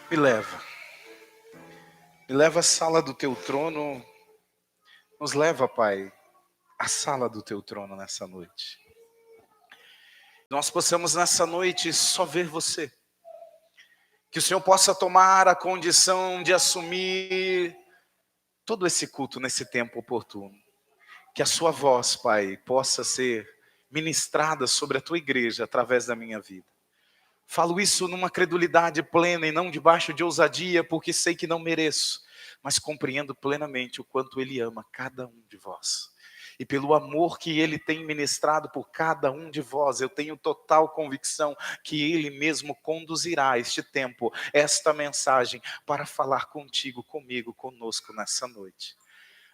Me leva. Me leva à sala do teu trono. Nos leva, Pai, à sala do teu trono nessa noite. Nós possamos nessa noite só ver você. Que o Senhor possa tomar a condição de assumir todo esse culto nesse tempo oportuno. Que a sua voz, Pai, possa ser ministrada sobre a tua igreja através da minha vida. Falo isso numa credulidade plena e não debaixo de ousadia, porque sei que não mereço, mas compreendo plenamente o quanto Ele ama cada um de vós. E pelo amor que Ele tem ministrado por cada um de vós, eu tenho total convicção que Ele mesmo conduzirá este tempo, esta mensagem, para falar contigo, comigo, conosco nessa noite.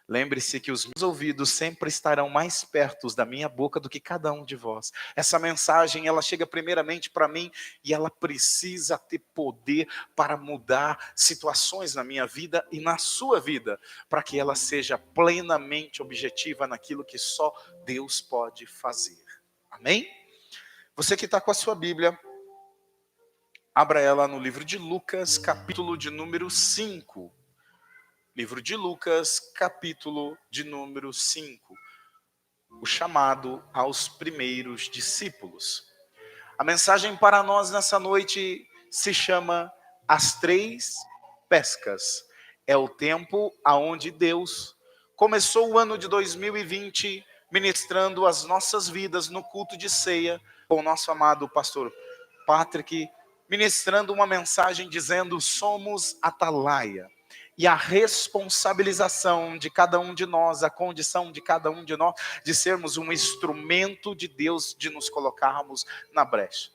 Lembre-se que os meus ouvidos sempre estarão mais perto da minha boca do que cada um de vós. Essa mensagem, ela chega primeiramente para mim e ela precisa ter poder para mudar situações na minha vida e na sua vida, para que ela seja plenamente objetiva naquilo que só Deus pode fazer. Amém? Você que está com a sua Bíblia, abra ela no livro de Lucas, capítulo de número 5. Livro de Lucas, capítulo de número 5, o chamado aos primeiros discípulos. A mensagem para nós nessa noite se chama As Três Pescas. É o tempo aonde Deus começou o ano de 2020 ministrando as nossas vidas no culto de ceia com o nosso amado pastor Patrick, ministrando uma mensagem dizendo: somos atalaia. E a responsabilização de cada um de nós, a condição de cada um de nós, de sermos um instrumento de Deus, de nos colocarmos na brecha.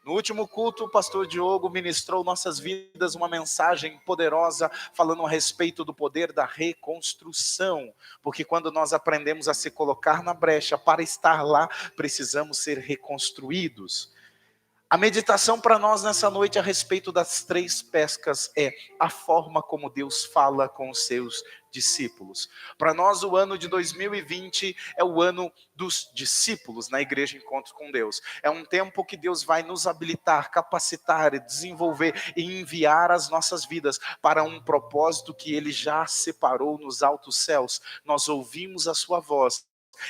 No último culto, o pastor Diogo ministrou nossas vidas uma mensagem poderosa, falando a respeito do poder da reconstrução. Porque quando nós aprendemos a se colocar na brecha para estar lá, precisamos ser reconstruídos. A meditação para nós nessa noite a respeito das três pescas é a forma como Deus fala com os seus discípulos. Para nós o ano de 2020 é o ano dos discípulos na Igreja Encontro com Deus. É um tempo que Deus vai nos habilitar, capacitar, desenvolver e enviar as nossas vidas para um propósito que Ele já separou nos altos céus. Nós ouvimos a sua voz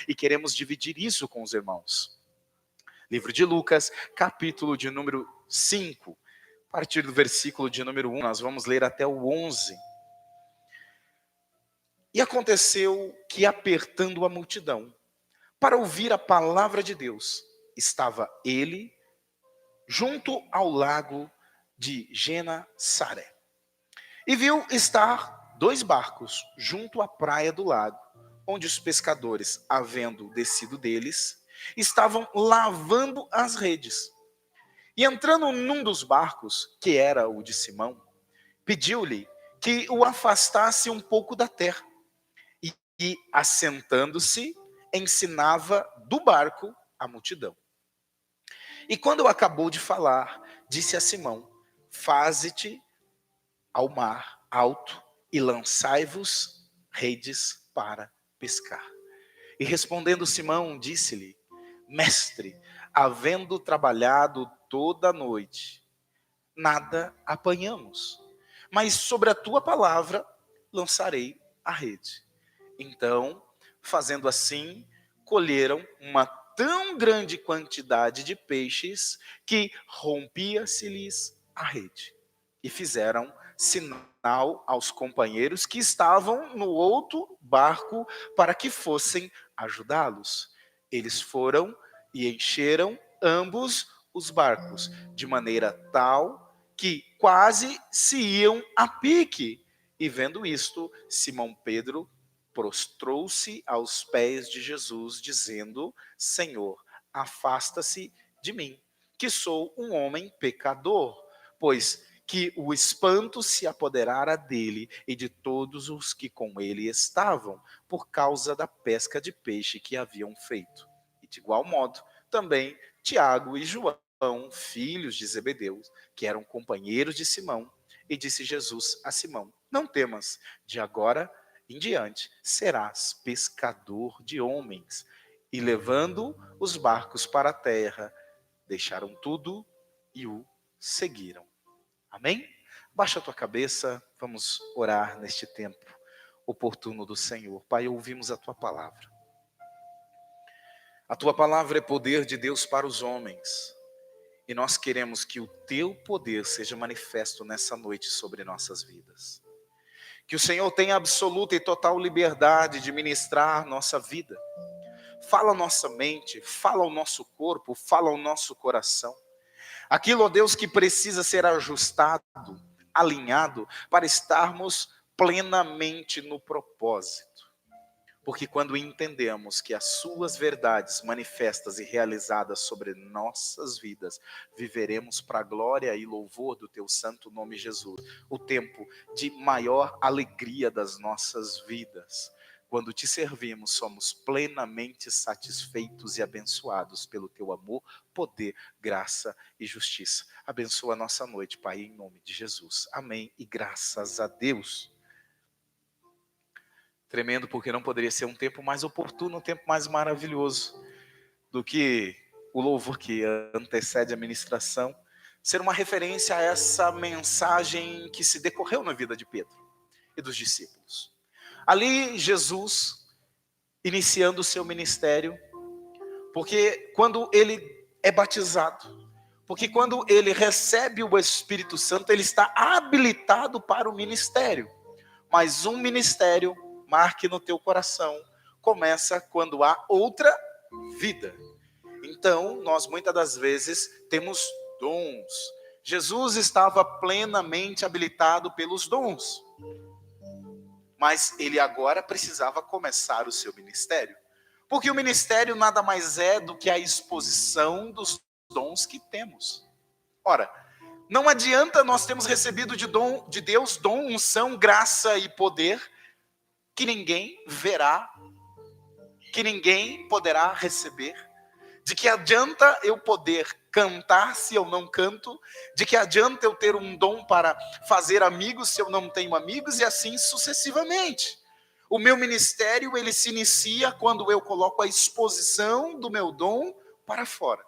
e queremos dividir isso com os irmãos. Livro de Lucas, capítulo de número 5. A partir do versículo de número 1, nós vamos ler até o 11. E aconteceu que, apertando a multidão, para ouvir a palavra de Deus, estava ele junto ao lago de Genesaré. E viu estar 2 barcos junto à praia do lago, onde os pescadores, havendo descido deles, estavam lavando as redes. E entrando num dos barcos, que era o de Simão, pediu-lhe que o afastasse um pouco da terra. E assentando-se, ensinava do barco a multidão. E quando acabou de falar, disse a Simão: faze-te ao mar alto e lançai-vos redes para pescar. E respondendo Simão, disse-lhe: mestre, havendo trabalhado toda a noite, nada apanhamos, mas sobre a tua palavra lançarei a rede. Então, fazendo assim, colheram uma tão grande quantidade de peixes que rompia-se-lhes a rede. E fizeram sinal aos companheiros que estavam no outro barco para que fossem ajudá-los. Eles foram e encheram ambos os barcos, de maneira tal que quase se iam a pique. E vendo isto, Simão Pedro prostrou-se aos pés de Jesus, dizendo: Senhor, afasta-se de mim, que sou um homem pecador. Pois que o espanto se apoderara dele e de todos os que com ele estavam, por causa da pesca de peixe que haviam feito. E de igual modo, também Tiago e João, filhos de Zebedeu, que eram companheiros de Simão. E disse Jesus a Simão: não temas, de agora em diante serás pescador de homens. E levando os barcos para a terra, deixaram tudo e o seguiram. Amém? Baixa a tua cabeça, vamos orar neste tempo oportuno do Senhor. Pai, ouvimos a tua palavra. A tua palavra é poder de Deus para os homens. E nós queremos que o teu poder seja manifesto nessa noite sobre nossas vidas. Que o Senhor tenha absoluta e total liberdade de ministrar nossa vida. Fala a nossa mente, fala ao nosso corpo, fala ao nosso coração. Aquilo, ó Deus, que precisa ser ajustado, alinhado, para estarmos plenamente no propósito. Porque quando entendemos que as suas verdades manifestas e realizadas sobre nossas vidas, viveremos para a glória e louvor do teu santo nome, Jesus. O tempo de maior alegria das nossas vidas. Quando te servimos, somos plenamente satisfeitos e abençoados pelo teu amor, poder, graça e justiça. Abençoa a nossa noite, Pai, em nome de Jesus. Amém e graças a Deus. Tremendo, porque não poderia ser um tempo mais oportuno, um tempo mais maravilhoso do que o louvor que antecede a ministração, ser uma referência a essa mensagem que se decorreu na vida de Pedro e dos discípulos. Ali Jesus, iniciando o seu ministério, porque quando ele é batizado, porque quando ele recebe o Espírito Santo, ele está habilitado para o ministério. Mas um ministério, marque no teu coração, começa quando há outra vida. Então, nós muitas das vezes temos dons. Jesus estava plenamente habilitado pelos dons. Mas ele agora precisava começar o seu ministério. Porque o ministério nada mais é do que a exposição dos dons que temos. Ora, não adianta nós termos recebido de Deus dom, unção, graça e poder, que ninguém verá, que ninguém poderá receber. De que adianta eu poder cantar se eu não canto? De que adianta eu ter um dom para fazer amigos se eu não tenho amigos? E assim sucessivamente. O meu ministério, ele se inicia quando eu coloco a exposição do meu dom para fora.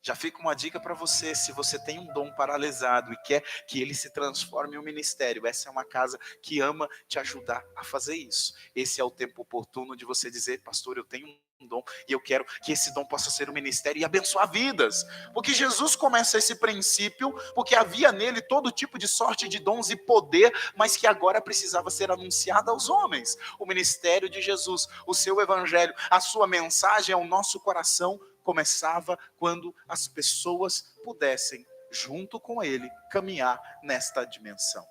Já fica uma dica para você, se você tem um dom paralisado e quer que ele se transforme em um ministério, essa é uma casa que ama te ajudar a fazer isso. Esse é o tempo oportuno de você dizer, pastor, eu tenho um dom e eu quero que esse dom possa ser um ministério e abençoar vidas. Porque Jesus começa esse princípio, porque havia nele todo tipo de sorte de dons e poder, mas que agora precisava ser anunciado aos homens. O ministério de Jesus, o seu evangelho, a sua mensagem ao nosso coração, começava quando as pessoas pudessem, junto com ele, caminhar nesta dimensão.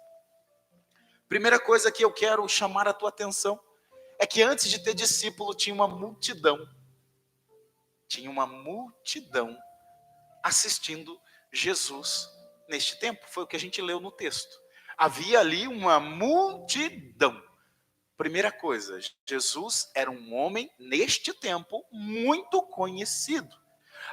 Primeira coisa que eu quero chamar a tua atenção é que antes de ter discípulo tinha uma multidão. Tinha uma multidão assistindo Jesus neste tempo. Foi o que a gente leu no texto. Havia ali uma multidão. Primeira coisa, Jesus era um homem, neste tempo, muito conhecido.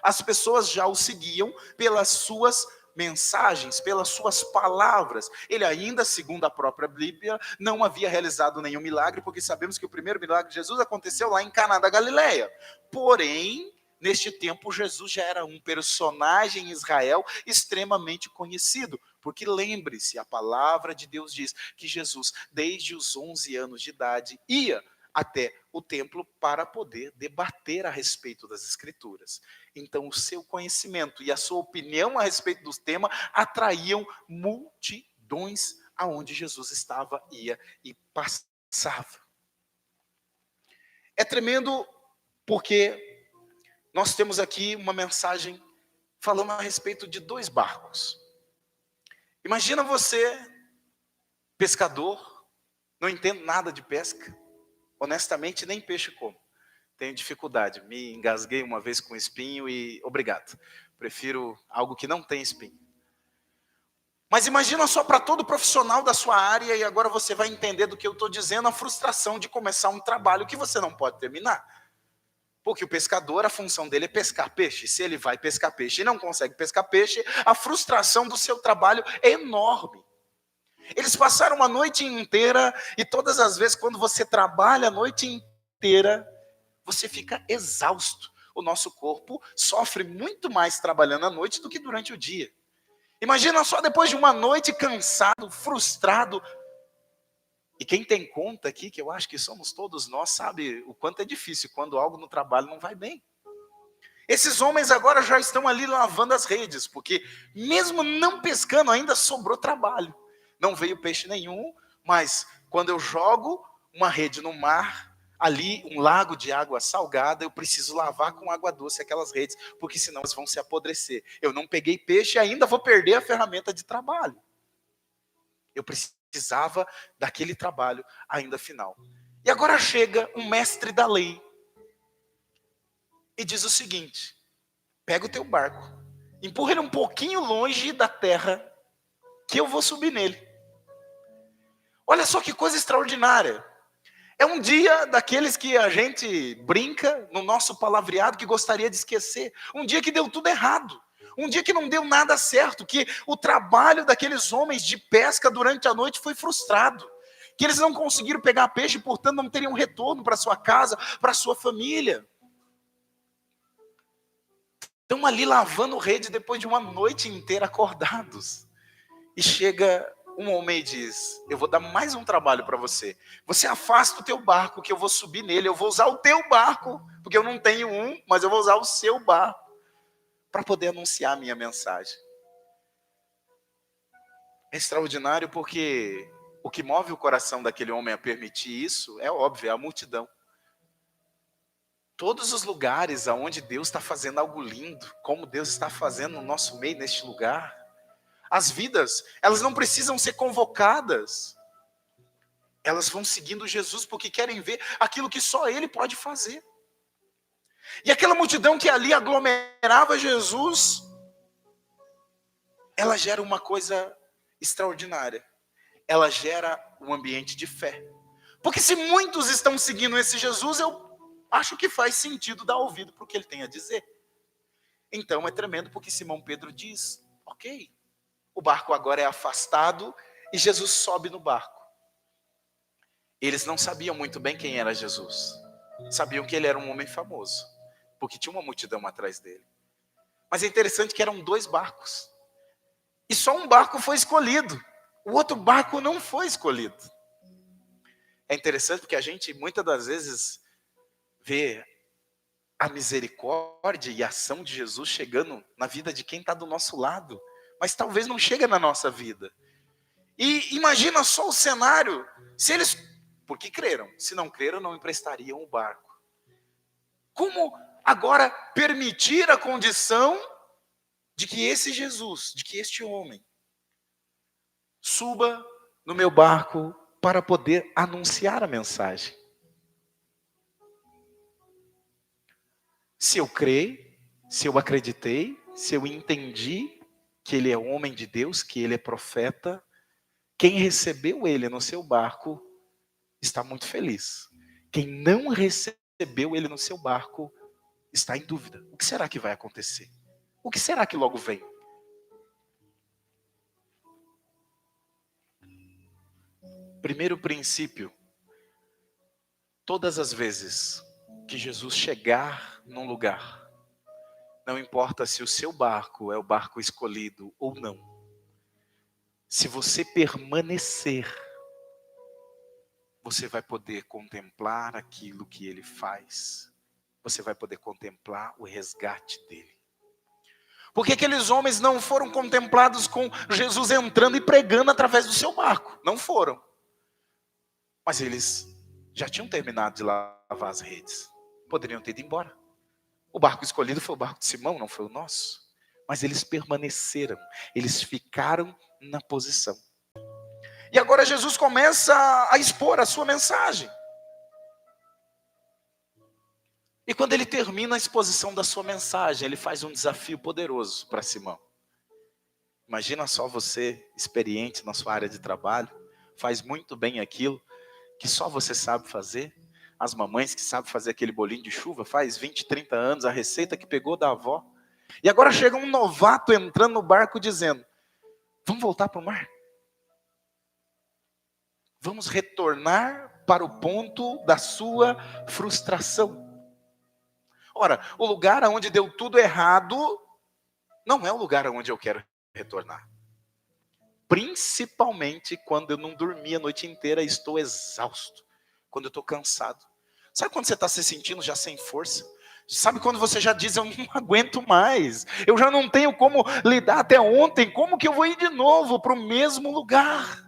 As pessoas já o seguiam pelas suas mensagens, pelas suas palavras. Ele ainda, segundo a própria Bíblia, não havia realizado nenhum milagre, porque sabemos que o primeiro milagre de Jesus aconteceu lá em Caná da Galileia. Porém, neste tempo, Jesus já era um personagem em Israel extremamente conhecido. Porque lembre-se, a palavra de Deus diz que Jesus, desde os 11 anos de idade, ia até o templo para poder debater a respeito das Escrituras. Então, o seu conhecimento e a sua opinião a respeito do tema atraíam multidões aonde Jesus estava, ia e passava. É tremendo porque nós temos aqui uma mensagem falando a respeito de 2 barcos. Imagina você, pescador, não entendo nada de pesca, honestamente nem peixe como, tenho dificuldade, me engasguei uma vez com espinho e obrigado, prefiro algo que não tem espinho. Mas imagina só para todo profissional da sua área, e agora você vai entender do que eu estou dizendo, a frustração de começar um trabalho que você não pode terminar. Porque o pescador, a função dele é pescar peixe. Se ele vai pescar peixe e não consegue pescar peixe, a frustração do seu trabalho é enorme. Eles passaram uma noite inteira, e todas as vezes quando você trabalha a noite inteira, você fica exausto. O nosso corpo sofre muito mais trabalhando à noite do que durante o dia. Imagina só depois de uma noite cansado, frustrado. E quem tem conta aqui, que eu acho que somos todos nós, sabe o quanto é difícil quando algo no trabalho não vai bem. Esses homens agora já estão ali lavando as redes, porque mesmo não pescando, ainda sobrou trabalho. Não veio peixe nenhum, mas quando eu jogo uma rede no mar, ali um lago de água salgada, eu preciso lavar com água doce aquelas redes, porque senão elas vão se apodrecer. Eu não peguei peixe e ainda vou perder a ferramenta de trabalho. Eu precisava daquele trabalho ainda final. E agora chega um mestre da lei e diz o seguinte: pega o teu barco, empurra ele um pouquinho longe da terra, que eu vou subir nele. Olha só que coisa extraordinária. É um dia daqueles que a gente brinca no nosso palavreado, que gostaria de esquecer. Um dia que deu tudo errado. Um dia que não deu nada certo, que o trabalho daqueles homens de pesca durante a noite foi frustrado. Que eles não conseguiram pegar peixe, portanto não teriam retorno para sua casa, para sua família. Estão ali lavando rede depois de uma noite inteira acordados. E chega um homem e diz: eu vou dar mais um trabalho para você. Você afasta o teu barco, que eu vou subir nele. Eu vou usar o teu barco, porque eu não tenho um, mas eu vou usar o seu barco para poder anunciar a minha mensagem. É extraordinário porque o que move o coração daquele homem a permitir isso é óbvio, é a multidão. Todos os lugares aonde Deus está fazendo algo lindo, como Deus está fazendo no nosso meio, neste lugar, as vidas, elas não precisam ser convocadas. Elas vão seguindo Jesus porque querem ver aquilo que só Ele pode fazer. E aquela multidão que ali aglomerava Jesus, ela gera uma coisa extraordinária. Ela gera um ambiente de fé. Porque se muitos estão seguindo esse Jesus, eu acho que faz sentido dar ouvido para o que ele tem a dizer. Então é tremendo porque Simão Pedro diz: ok, o barco agora é afastado e Jesus sobe no barco. Eles não sabiam muito bem quem era Jesus. Sabiam que ele era um homem famoso, porque tinha uma multidão atrás dele. Mas é interessante que eram 2 barcos. E só um barco foi escolhido. O outro barco não foi escolhido. É interessante porque a gente muitas das vezes vê a misericórdia e a ação de Jesus chegando na vida de quem está do nosso lado, mas talvez não chega na nossa vida. E imagina só o cenário, se eles, porque creram, se não creram não emprestariam o barco. Como agora permitir a condição de que esse Jesus, de que este homem suba no meu barco para poder anunciar a mensagem? Se eu creio, se eu acreditei, se eu entendi que ele é homem de Deus, que ele é profeta, quem recebeu ele no seu barco está muito feliz. Quem não recebeu ele no seu barco está em dúvida. O que será que vai acontecer? O que será que logo vem? Primeiro princípio: todas as vezes que Jesus chegar num lugar, não importa se o seu barco é o barco escolhido ou não, se você permanecer, você vai poder contemplar aquilo que ele faz. Você vai poder contemplar o resgate dele. Porque aqueles homens não foram contemplados com Jesus entrando e pregando através do seu barco. Não foram. Mas eles já tinham terminado de lavar as redes. Poderiam ter ido embora. O barco escolhido foi o barco de Simão, não foi o nosso. Mas eles permaneceram. Eles ficaram na posição. E agora Jesus começa a expor a sua mensagem. E quando ele termina a exposição da sua mensagem, ele faz um desafio poderoso para Simão. Imagina só você, experiente na sua área de trabalho, faz muito bem aquilo que só você sabe fazer. As mamães que sabem fazer aquele bolinho de chuva, faz 20, 30 anos, a receita que pegou da avó. E agora chega um novato entrando no barco dizendo: vamos voltar para o mar? Vamos retornar para o ponto da sua frustração. Ora, o lugar onde deu tudo errado não é o lugar onde eu quero retornar. Principalmente quando eu não dormi a noite inteira e estou exausto. Quando eu estou cansado. Sabe quando você está se sentindo já sem força? Sabe quando você já diz, eu não aguento mais. Eu já não tenho como lidar até ontem. Como que eu vou ir de novo para o mesmo lugar?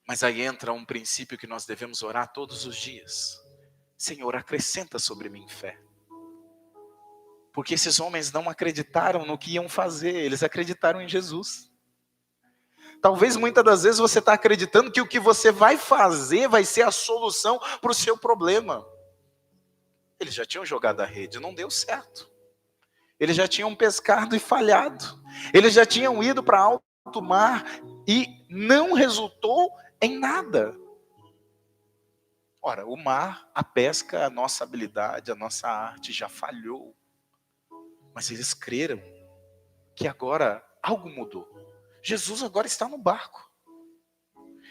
Mas aí entra um princípio que nós devemos orar todos os dias. Senhor, acrescenta sobre mim fé. Porque esses homens não acreditaram no que iam fazer, eles acreditaram em Jesus. Talvez muitas das vezes você está acreditando que o que você vai fazer vai ser a solução para o seu problema. Eles já tinham jogado a rede, não deu certo. Eles já tinham pescado e falhado. Eles já tinham ido para alto mar e não resultou em nada. Ora, o mar, a pesca, a nossa habilidade, a nossa arte já falhou. Mas eles creram que agora algo mudou. Jesus agora está no barco.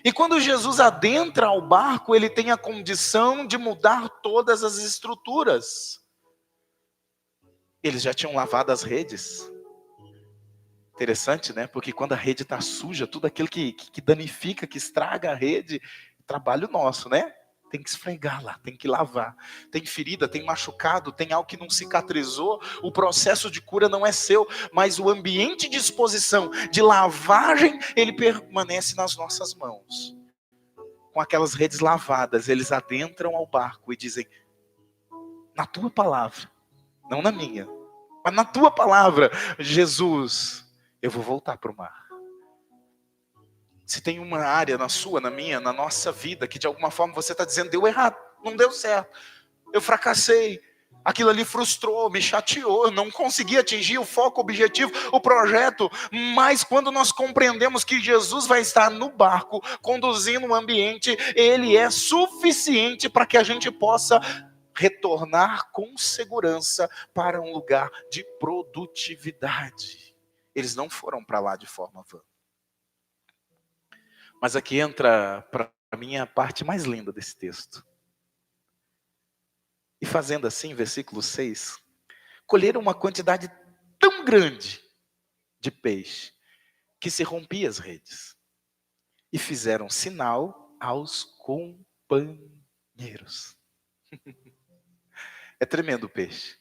E quando Jesus adentra ao barco, ele tem a condição de mudar todas as estruturas. Eles já tinham lavado as redes. Interessante, né? Porque quando a rede está suja, tudo aquilo que danifica, que estraga a rede, trabalho nosso, né? Tem que esfregar lá, tem que lavar. Tem ferida, tem machucado, tem algo que não cicatrizou. O processo de cura não é seu, mas o ambiente de exposição, de lavagem, ele permanece nas nossas mãos. Com aquelas redes lavadas, eles adentram ao barco e dizem, na tua palavra, não na minha, mas na tua palavra, Jesus, eu vou voltar para o mar. Se tem uma área na sua, na minha, na nossa vida, que de alguma forma você está dizendo, deu errado, não deu certo, eu fracassei, aquilo ali frustrou, me chateou, eu não consegui atingir o foco, o objetivo, o projeto, mas quando nós compreendemos que Jesus vai estar no barco, conduzindo o ambiente, Ele é suficiente para que a gente possa retornar com segurança para um lugar de produtividade. Eles não foram para lá de forma vã. Mas aqui entra para mim a parte mais linda desse texto. E fazendo assim, versículo 6, colheram uma quantidade tão grande de peixe, que se rompia as redes. E fizeram sinal aos companheiros. É tremendo o peixe.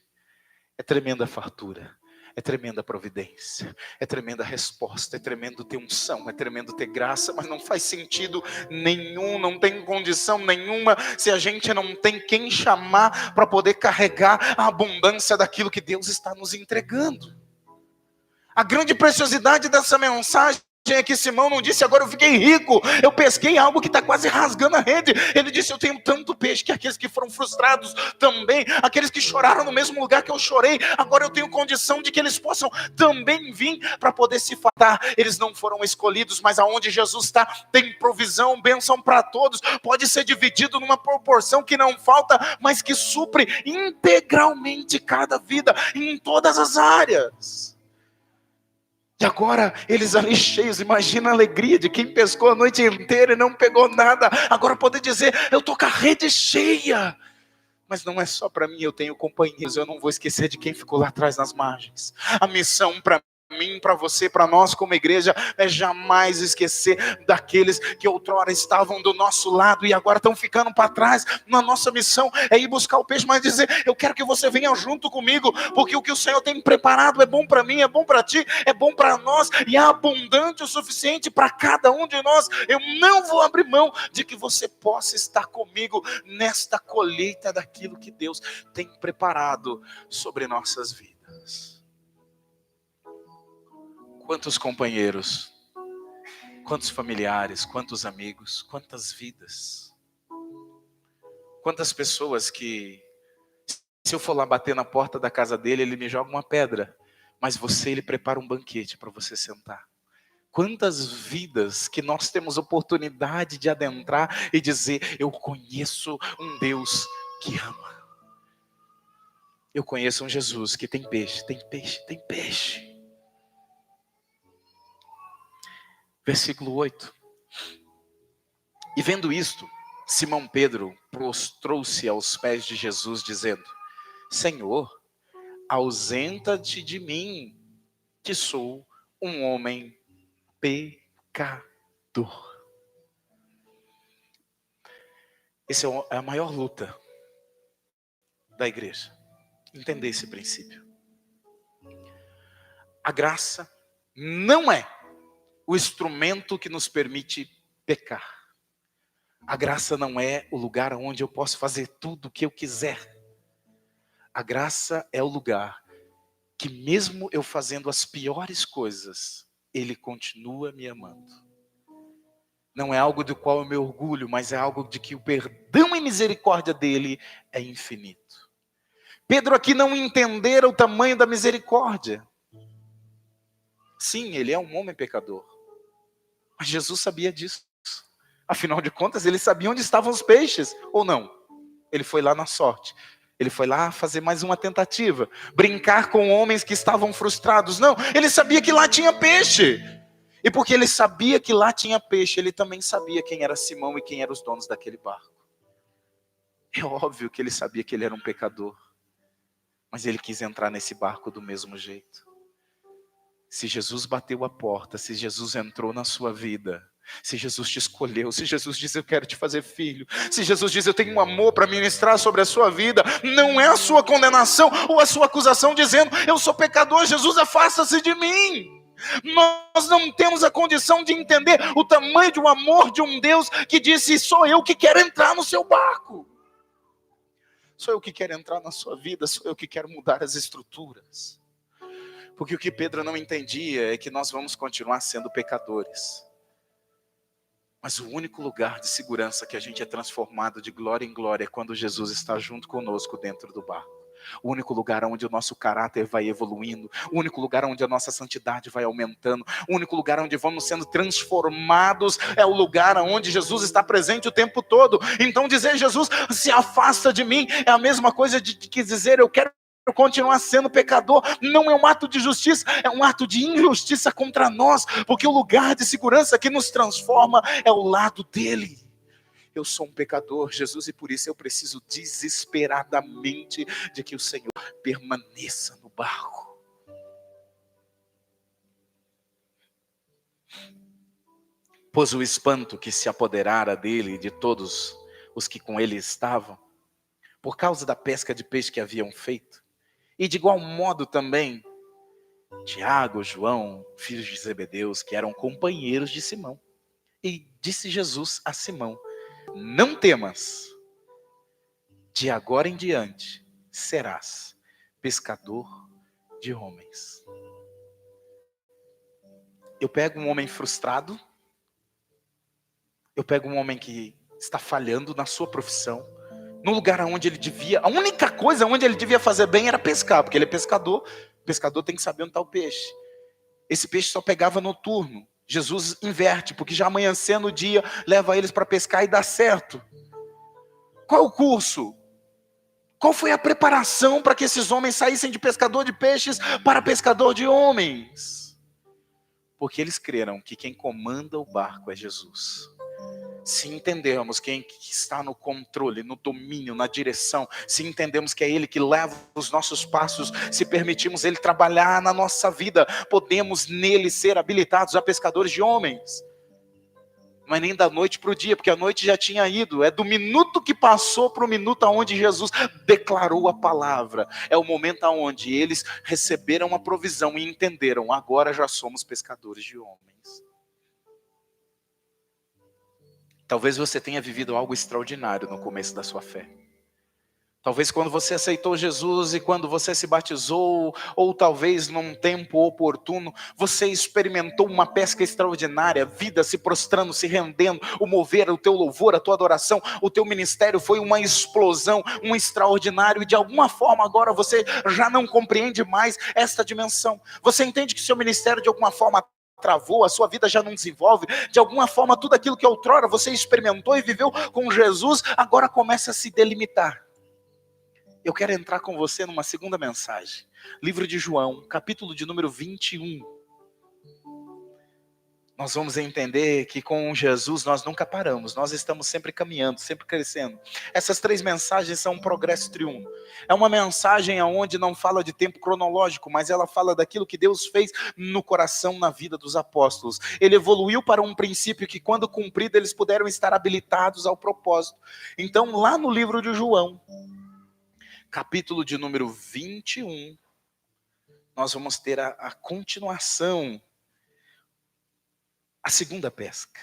É tremenda a fartura. É tremenda a providência, é tremenda a resposta, é tremendo ter unção, é tremendo ter graça, mas não faz sentido nenhum, não tem condição nenhuma, se a gente não tem quem chamar para poder carregar a abundância daquilo que Deus está nos entregando. A grande preciosidade dessa mensagem é que Simão não disse, agora eu fiquei rico, eu pesquei algo que está quase rasgando a rede. Ele disse, eu tenho tanto peixe, que aqueles que foram frustrados também, aqueles que choraram no mesmo lugar que eu chorei, agora eu tenho condição de que eles possam também vir para poder se fartar. Eles não foram escolhidos, mas aonde Jesus está, tem provisão, bênção para todos, pode ser dividido numa proporção que não falta, mas que supre integralmente cada vida, em todas as áreas. E agora, eles ali cheios, imagina a alegria de quem pescou a noite inteira e não pegou nada. Agora poder dizer, eu estou com a rede cheia. Mas não é só para mim, eu tenho companheiros, eu não vou esquecer de quem ficou lá atrás nas margens. A missão para mim, para você, para nós como igreja, é jamais esquecer daqueles que outrora estavam do nosso lado e agora estão ficando para trás. Na nossa missão é ir buscar o peixe, mas dizer, eu quero que você venha junto comigo, porque o que o Senhor tem preparado é bom para mim, é bom para ti, é bom para nós, e é abundante o suficiente para cada um de nós. Eu não vou abrir mão de que você possa estar comigo nesta colheita daquilo que Deus tem preparado sobre nossas vidas. Quantos companheiros, quantos familiares, quantos amigos, quantas vidas. Quantas pessoas que, se eu for lá bater na porta da casa dele, ele me joga uma pedra, mas ele prepara um banquete para você sentar. Quantas vidas que nós temos oportunidade de adentrar e dizer, eu conheço um Deus que ama. Eu conheço um Jesus que tem peixe, tem peixe, tem peixe. Versículo 8. E vendo isto, Simão Pedro prostrou-se aos pés de Jesus, dizendo, Senhor, ausenta-te de mim, que sou um homem pecador. Essa é a maior luta da igreja. Entender esse princípio. A graça não é o instrumento que nos permite pecar. A graça não é o lugar onde eu posso fazer tudo o que eu quiser. A graça é o lugar que mesmo eu fazendo as piores coisas, Ele continua me amando. Não é algo do qual eu me orgulho, mas é algo de que o perdão e misericórdia dele é infinito. Pedro aqui não entendera o tamanho da misericórdia. Sim, ele é um homem pecador. Mas Jesus sabia disso. Afinal de contas, ele sabia onde estavam os peixes, ou não? Ele foi lá na sorte. Ele foi lá fazer mais uma tentativa. Brincar com homens que estavam frustrados. Não, ele sabia que lá tinha peixe. E porque ele sabia que lá tinha peixe, ele também sabia quem era Simão e quem eram os donos daquele barco. É óbvio que ele sabia que ele era um pecador. Mas ele quis entrar nesse barco do mesmo jeito. Se Jesus bateu a porta, se Jesus entrou na sua vida, se Jesus te escolheu, se Jesus diz eu quero te fazer filho, se Jesus diz eu tenho um amor para ministrar sobre a sua vida, não é a sua condenação ou a sua acusação dizendo eu sou pecador, Jesus afasta-se de mim. Nós não temos a condição de entender o tamanho de um amor de um Deus que disse sou eu que quero entrar no seu barco. Sou eu que quero entrar na sua vida, sou eu que quero mudar as estruturas. Porque o que Pedro não entendia é que nós vamos continuar sendo pecadores. Mas o único lugar de segurança que a gente é transformado de glória em glória é quando Jesus está junto conosco dentro do barco. O único lugar onde o nosso caráter vai evoluindo, o único lugar onde a nossa santidade vai aumentando, o único lugar onde vamos sendo transformados é o lugar onde Jesus está presente o tempo todo. Então dizer Jesus se afasta de mim é a mesma coisa de que dizer eu quero continuar sendo pecador. Não é um ato de justiça, é um ato de injustiça contra nós, porque o lugar de segurança que nos transforma é o lado dele. Eu sou um pecador, Jesus, e por isso eu preciso desesperadamente de que o Senhor permaneça no barco. Pois o espanto que se apoderara dele e de todos os que com ele estavam, por causa da pesca de peixe que haviam feito, e de igual modo também, Tiago, João, filhos de Zebedeus, que eram companheiros de Simão. E disse Jesus a Simão, não temas, de agora em diante serás pescador de homens. Eu pego um homem frustrado, eu pego um homem que está falhando na sua profissão, no lugar onde ele devia, a única coisa onde ele devia fazer bem era pescar, porque ele é pescador, o pescador tem que saber onde está o peixe. Esse peixe só pegava noturno. Jesus inverte, porque já amanhecendo o dia, leva eles para pescar e dá certo. Qual é o curso? Qual foi a preparação para que esses homens saíssem de pescador de peixes para pescador de homens? Porque eles creram que quem comanda o barco é Jesus. Se entendermos quem está no controle, no domínio, na direção, se entendemos que é Ele que leva os nossos passos, se permitirmos Ele trabalhar na nossa vida, podemos nele ser habilitados a pescadores de homens. Não é nem da noite para o dia, porque a noite já tinha ido. É do minuto que passou para o minuto onde Jesus declarou a palavra. É o momento onde eles receberam a provisão e entenderam, agora já somos pescadores de homens. Talvez você tenha vivido algo extraordinário no começo da sua fé. Talvez quando você aceitou Jesus e quando você se batizou, ou talvez num tempo oportuno, você experimentou uma pesca extraordinária, vida se prostrando, se rendendo, o mover, o teu louvor, a tua adoração, o teu ministério foi uma explosão, um extraordinário, e de alguma forma agora você já não compreende mais esta dimensão. Você entende que seu ministério de alguma forma travou, a sua vida já não desenvolve, de alguma forma tudo aquilo que outrora você experimentou e viveu com Jesus, agora começa a se delimitar. Eu quero entrar com você numa segunda mensagem. Livro de João, capítulo de número 21. nós vamos entender que com Jesus nós nunca paramos, nós estamos sempre caminhando, sempre crescendo. Essas 3 mensagens são um progresso triuno. É uma mensagem onde não fala de tempo cronológico, mas ela fala daquilo que Deus fez no coração, na vida dos apóstolos. Ele evoluiu para um princípio que, quando cumprido, eles puderam estar habilitados ao propósito. Então, lá no livro de João, capítulo de número 21, nós vamos ter a continuação, a segunda pesca.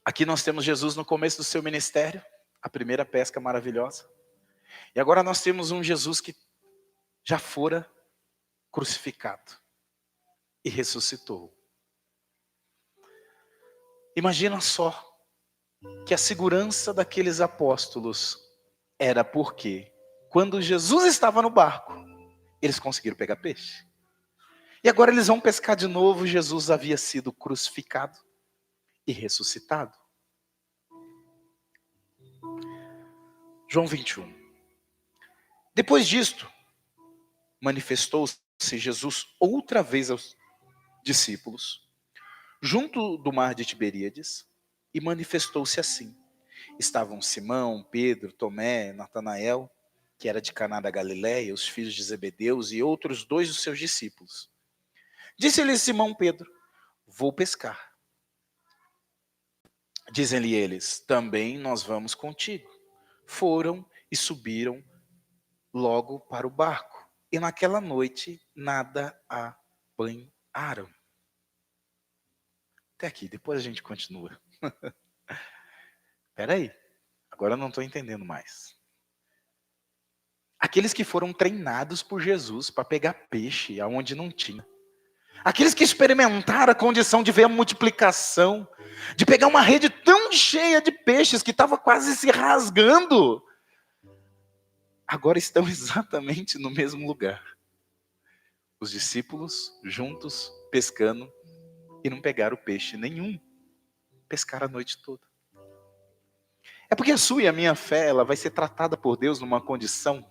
Aqui nós temos Jesus no começo do seu ministério, a primeira pesca maravilhosa. E agora nós temos um Jesus que já fora crucificado e ressuscitou. Imagina só que a segurança daqueles apóstolos era porque, quando Jesus estava no barco, eles conseguiram pegar peixe. E agora eles vão pescar de novo. Jesus havia sido crucificado e ressuscitado. João 21. Depois disto, manifestou-se Jesus outra vez aos discípulos, junto do mar de Tiberíades, e manifestou-se assim. Estavam Simão, Pedro, Tomé, Natanael, que era de Caná da Galileia, os filhos de Zebedeus e outros 2 dos seus discípulos. Disse-lhe Simão Pedro: vou pescar. Dizem-lhe eles: também nós vamos contigo. Foram e subiram logo para o barco, e naquela noite nada apanharam. Até aqui, depois a gente continua. Espera aí, agora eu não estou entendendo mais. Aqueles que foram treinados por Jesus para pegar peixe aonde não tinha. Aqueles que experimentaram a condição de ver a multiplicação, de pegar uma rede tão cheia de peixes que estava quase se rasgando, agora estão exatamente no mesmo lugar. Os discípulos juntos pescando e não pegaram peixe nenhum. Pescaram a noite toda. É porque a sua e a minha fé, ela vai ser tratada por Deus numa condição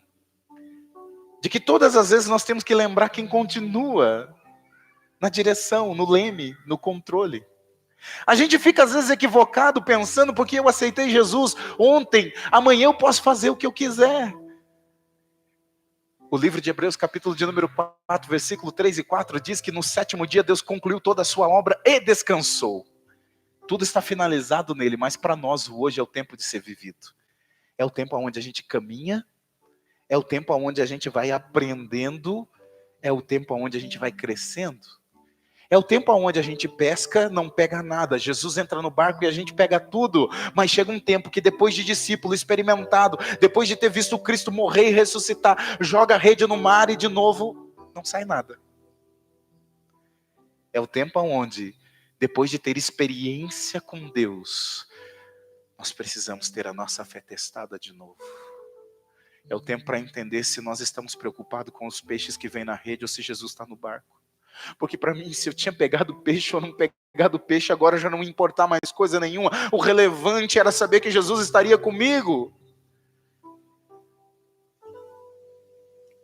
de que todas as vezes nós temos que lembrar quem continua na direção, no leme, no controle. A gente fica às vezes equivocado pensando, porque eu aceitei Jesus ontem, amanhã eu posso fazer o que eu quiser. O livro de Hebreus, capítulo de número 4, versículo 3 e 4, diz que no 7º dia Deus concluiu toda a sua obra e descansou. Tudo está finalizado nele, mas para nós hoje é o tempo de ser vivido. É o tempo onde a gente caminha, é o tempo onde a gente vai aprendendo, é o tempo onde a gente vai crescendo. É o tempo onde a gente pesca, não pega nada. Jesus entra no barco e a gente pega tudo. Mas chega um tempo que, depois de discípulo experimentado, depois de ter visto Cristo morrer e ressuscitar, joga a rede no mar e de novo não sai nada. É o tempo onde, depois de ter experiência com Deus, nós precisamos ter a nossa fé testada de novo. É o tempo para entender se nós estamos preocupados com os peixes que vêm na rede ou se Jesus está no barco. Porque para mim, se eu tinha pegado peixe ou não pegado peixe, agora já não ia importar mais coisa nenhuma. O relevante era saber que Jesus estaria comigo.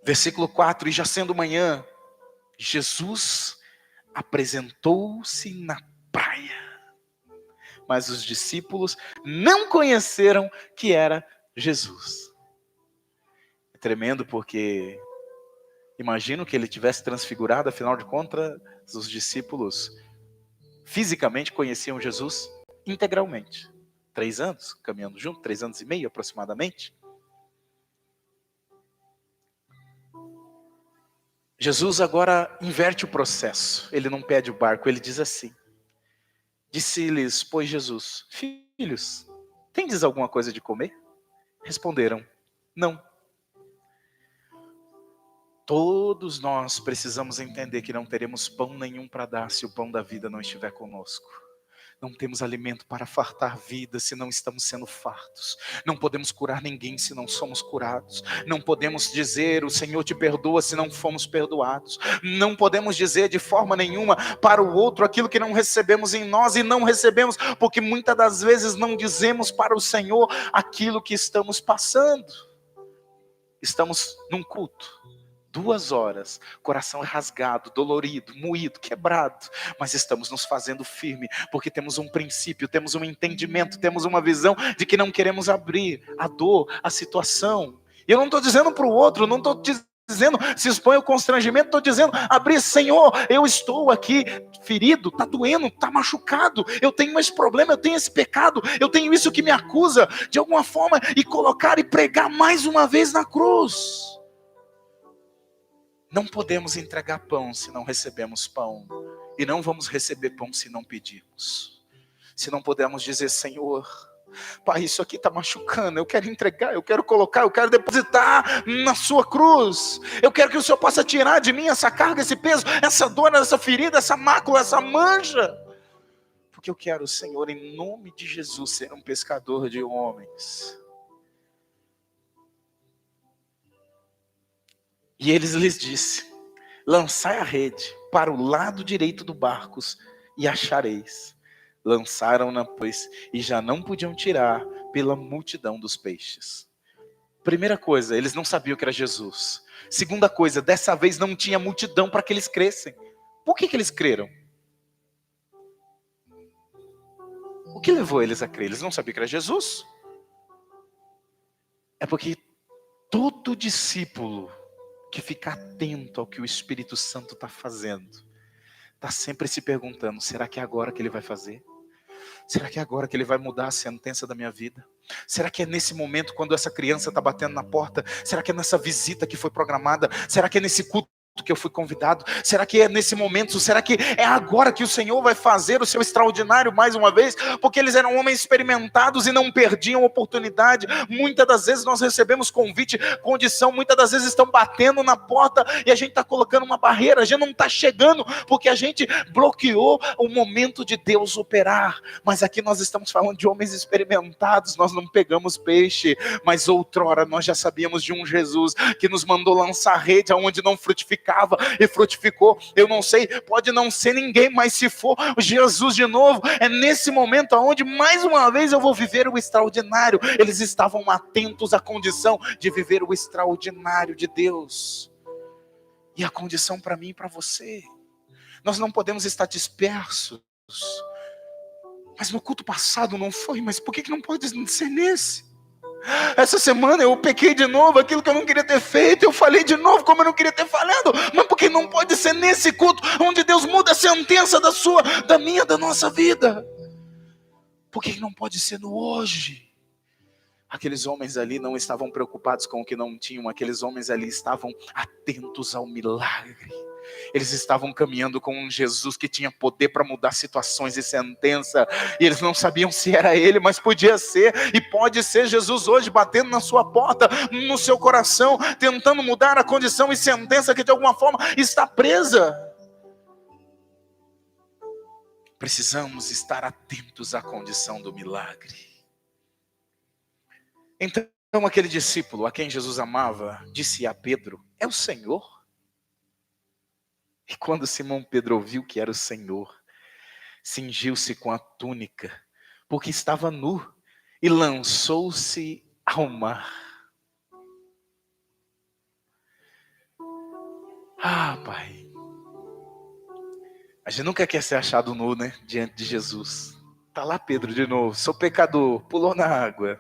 Versículo 4, e já sendo manhã, Jesus apresentou-se na praia. Mas os discípulos não conheceram que era Jesus. É tremendo porque imagino que ele tivesse transfigurado, afinal de contas, os discípulos fisicamente conheciam Jesus integralmente. 3 anos caminhando junto, 3 anos e meio aproximadamente. Jesus agora inverte o processo. Ele não pede o barco, ele diz assim. Disse-lhes, pois Jesus: filhos, tendes alguma coisa de comer? Responderam, não. Todos nós precisamos entender que não teremos pão nenhum para dar se o pão da vida não estiver conosco. Não temos alimento para fartar vida se não estamos sendo fartos. Não podemos curar ninguém se não somos curados. Não podemos dizer o Senhor te perdoa se não fomos perdoados. Não podemos dizer de forma nenhuma para o outro aquilo que não recebemos em nós, e não recebemos porque muitas das vezes não dizemos para o Senhor aquilo que estamos passando. Estamos num culto, 2 horas, coração rasgado, dolorido, moído, quebrado, mas estamos nos fazendo firme, porque temos um princípio, temos um entendimento, temos uma visão de que não queremos abrir a dor, a situação. E eu não estou dizendo para o outro, não estou dizendo se expõe o constrangimento, estou dizendo, abrir, Senhor, eu estou aqui ferido, está doendo, está machucado, eu tenho esse problema, eu tenho esse pecado, eu tenho isso que me acusa, de alguma forma, e colocar e pregar mais uma vez na cruz. Não podemos entregar pão se não recebemos pão. E não vamos receber pão se não pedirmos. Se não pudermos dizer, Senhor, Pai, isso aqui está machucando, eu quero entregar, eu quero colocar, eu quero depositar na sua cruz. Eu quero que o Senhor possa tirar de mim essa carga, esse peso, essa dor, essa ferida, essa mácula, essa mancha. Porque eu quero, Senhor, em nome de Jesus, ser um pescador de homens. E eles lhes disse, lançai a rede para o lado direito do barco e achareis. Lançaram-na, pois, e já não podiam tirar pela multidão dos peixes. Primeira coisa, eles não sabiam que era Jesus. Segunda coisa, dessa vez não tinha multidão para que eles crescem. Por que eles creram? O que levou eles a crer? Eles não sabiam que era Jesus? É porque todo discípulo que fica atento ao que o Espírito Santo está fazendo, está sempre se perguntando, será que é agora que ele vai fazer? Será que é agora que ele vai mudar a sentença da minha vida? Será que é nesse momento quando essa criança está batendo na porta? Será que é nessa visita que foi programada? Será que é nesse culto que eu fui convidado? Será que é nesse momento? Será que é agora que o Senhor vai fazer o seu extraordinário mais uma vez? Porque eles eram homens experimentados e não perdiam oportunidade. Muitas das vezes nós recebemos convite, condição, muitas das vezes estão batendo na porta e a gente está colocando uma barreira, a gente não está chegando porque a gente bloqueou o momento de Deus operar. Mas aqui nós estamos falando de homens experimentados, nós não pegamos peixe, mas outrora nós já sabíamos de um Jesus que nos mandou lançar rede aonde não frutificava e frutificou. Eu não sei, pode não ser ninguém, mas se for Jesus de novo, é nesse momento aonde mais uma vez eu vou viver o extraordinário. Eles estavam atentos à condição de viver o extraordinário de Deus. E a condição para mim e para você, nós não podemos estar dispersos. Mas no culto passado não foi, mas por que não pode ser nesse? Essa semana eu pequei de novo, aquilo que eu não queria ter feito, eu falei de novo como eu não queria ter falado, mas porque não pode ser nesse culto, onde Deus muda a sentença da sua, da minha, da nossa vida? Por que não pode ser no hoje? Aqueles homens ali não estavam preocupados com o que não tinham, aqueles homens ali estavam atentos ao milagre. Eles estavam caminhando com um Jesus que tinha poder para mudar situações e sentença. E eles não sabiam se era ele, mas podia ser. E pode ser Jesus hoje batendo na sua porta, no seu coração, tentando mudar a condição e sentença que de alguma forma está presa. Precisamos estar atentos à condição do milagre. Então aquele discípulo a quem Jesus amava disse a Pedro, é o Senhor? E quando Simão Pedro ouviu que era o Senhor, cingiu-se com a túnica, porque estava nu, e lançou-se ao mar. Ah, Pai, a gente nunca quer ser achado nu, né? Diante de Jesus. Tá lá Pedro de novo, sou pecador, pulou na água.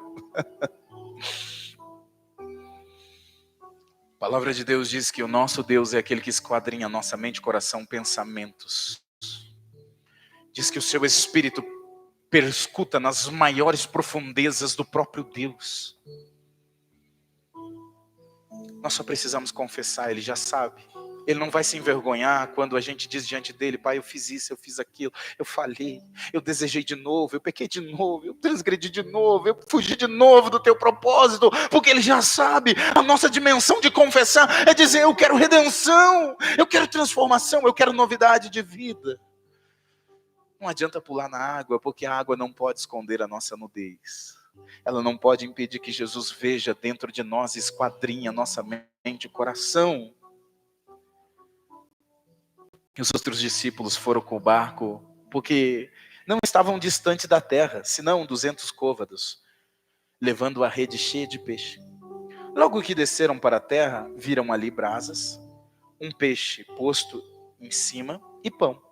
A palavra de Deus diz que o nosso Deus é aquele que esquadrinha nossa mente, coração, pensamentos. Diz que o seu Espírito perscuta nas maiores profundezas do próprio Deus. Nós só precisamos confessar, Ele já sabe. Ele não vai se envergonhar quando a gente diz diante dele, Pai, eu fiz isso, eu fiz aquilo, eu falhei, eu desejei de novo, eu pequei de novo, eu transgredi de novo, eu fugi de novo do teu propósito, porque Ele já sabe. A nossa dimensão de confessar é dizer, eu quero redenção, eu quero transformação, eu quero novidade de vida. Não adianta pular na água, porque a água não pode esconder a nossa nudez. Ela não pode impedir que Jesus veja dentro de nós, esquadrinha nossa mente e coração. E os outros discípulos foram com o barco, porque não estavam distantes da terra, senão 200 côvados, levando a rede cheia de peixe. Logo que desceram para a terra, viram ali brasas, um peixe posto em cima e pão.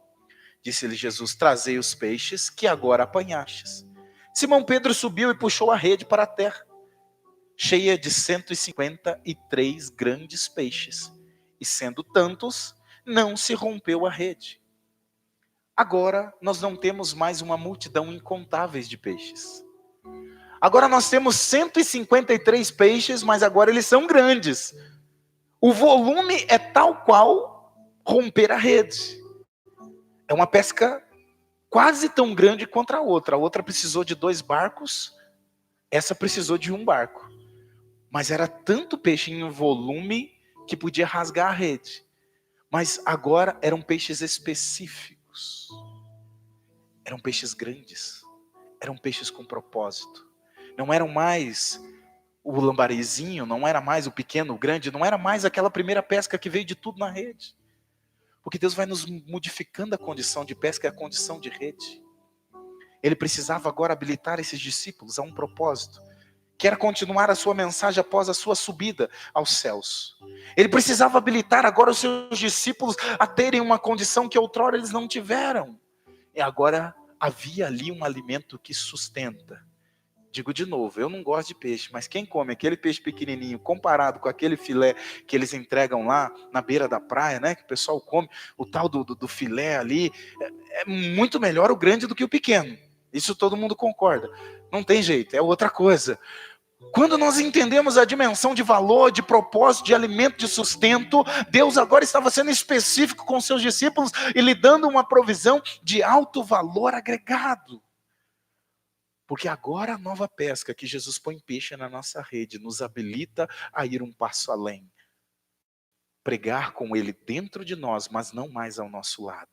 Disse-lhe Jesus: trazei os peixes que agora apanhastes. Simão Pedro subiu e puxou a rede para a terra, cheia de 153 grandes peixes. E sendo tantos, não se rompeu a rede. Agora nós não temos mais uma multidão incontáveis de peixes. Agora nós temos 153 peixes, mas agora eles são grandes. O volume é tal qual romper a rede. É uma pesca quase tão grande quanto a outra. A outra precisou de 2 barcos, essa precisou de 1 barco. Mas era tanto peixe em volume que podia rasgar a rede. Mas agora eram peixes específicos. Eram peixes grandes. Eram peixes com propósito. Não eram mais o lambarizinho, não era mais o pequeno, o grande, não era mais aquela primeira pesca que veio de tudo na rede. Porque Deus vai nos modificando a condição de pesca e a condição de rede. Ele precisava agora habilitar esses discípulos a um propósito, que era continuar a sua mensagem após a sua subida aos céus. Ele precisava habilitar agora os seus discípulos a terem uma condição que outrora eles não tiveram. E agora havia ali um alimento que sustenta. Digo de novo, eu não gosto de peixe, mas quem come aquele peixe pequenininho comparado com aquele filé que eles entregam lá na beira da praia, né? Que o pessoal come, o tal do filé ali, é muito melhor o grande do que o pequeno. Isso todo mundo concorda. Não tem jeito, é outra coisa. Quando nós entendemos a dimensão de valor, de propósito, de alimento, de sustento, Deus agora estava sendo específico com seus discípulos e lhe dando uma provisão de alto valor agregado. Porque agora a nova pesca que Jesus põe peixe na nossa rede nos habilita a ir um passo além. Pregar com Ele dentro de nós, mas não mais ao nosso lado.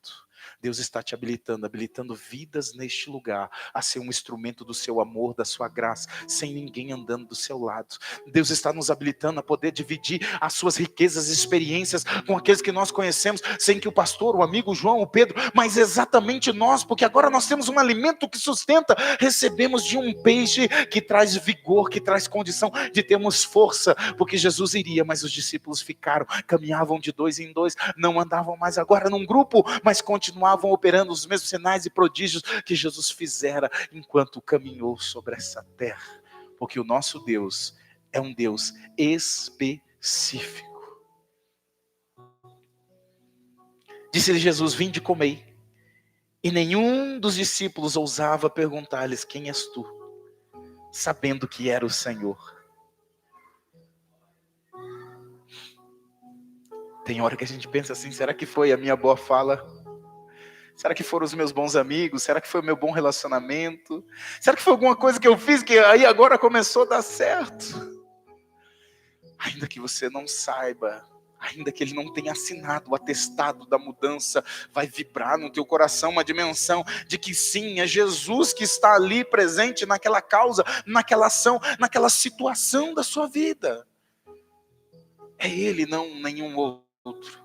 Deus está te habilitando vidas neste lugar, a ser um instrumento do seu amor, da sua graça, sem ninguém andando do seu lado. Deus está nos habilitando a poder dividir as suas riquezas e experiências com aqueles que nós conhecemos, sem que o pastor, o amigo, o João, o Pedro, mas exatamente nós, porque agora nós temos um alimento que sustenta, recebemos de um peixe que traz vigor, que traz condição de termos força, porque Jesus iria, mas os discípulos ficaram, caminhavam de 2 em 2, não andavam mais agora num grupo, mas continuavam operando os mesmos sinais e prodígios que Jesus fizera enquanto caminhou sobre essa terra. Porque o nosso Deus é um Deus específico. Disse-lhe Jesus: vinde e comei. E nenhum dos discípulos ousava perguntar-lhes: quem és tu? Sabendo que era o Senhor. Tem hora que a gente pensa assim: será que foi a minha boa fala? Será que foram os meus bons amigos? Será que foi o meu bom relacionamento? Será que foi alguma coisa que eu fiz que aí agora começou a dar certo? Ainda que você não saiba, ainda que ele não tenha assinado o atestado da mudança, vai vibrar no teu coração uma dimensão de que sim, é Jesus que está ali presente naquela causa, naquela ação, naquela situação da sua vida. É Ele, não nenhum outro.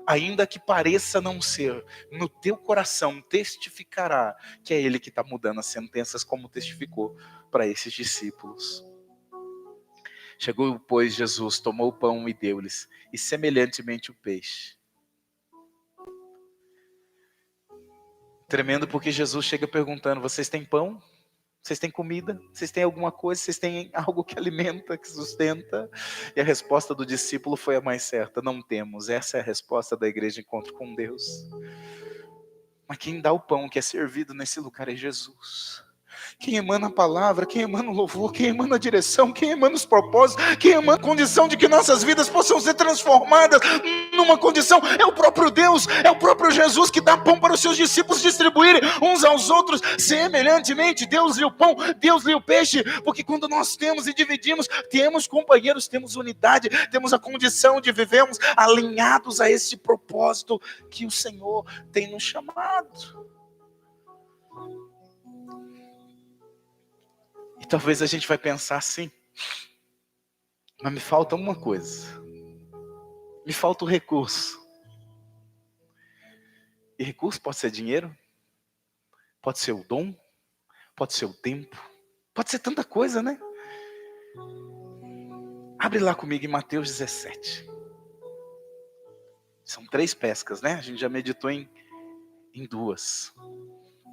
Ainda que pareça não ser, no teu coração testificará que é Ele que está mudando as sentenças, como testificou para esses discípulos. Chegou, pois, Jesus, tomou o pão e deu-lhes, e semelhantemente o peixe. Tremendo, porque Jesus chega perguntando: vocês têm pão? Vocês têm comida? Vocês têm alguma coisa? Vocês têm algo que alimenta, que sustenta? E a resposta do discípulo foi a mais certa: não temos. Essa é a resposta da igreja Encontro com Deus. Mas quem dá o pão que é servido nesse lugar é Jesus. Quem emana a palavra, quem emana o louvor, quem emana a direção, quem emana os propósitos, quem emana a condição de que nossas vidas possam ser transformadas numa condição, é o próprio Deus, é o próprio Jesus que dá pão para os seus discípulos distribuírem uns aos outros, semelhantemente. Deus lhe o pão, Deus lhe o peixe, porque quando nós temos e dividimos, temos companheiros, temos unidade, temos a condição de vivermos alinhados a esse propósito que o Senhor tem nos chamado. E talvez a gente vai pensar assim: mas me falta uma coisa. Me falta o recurso. E recurso pode ser dinheiro, pode ser o dom, pode ser o tempo, pode ser tanta coisa, né? Abre lá comigo em Mateus 17. São 3 pescas, né? A gente já meditou em 2.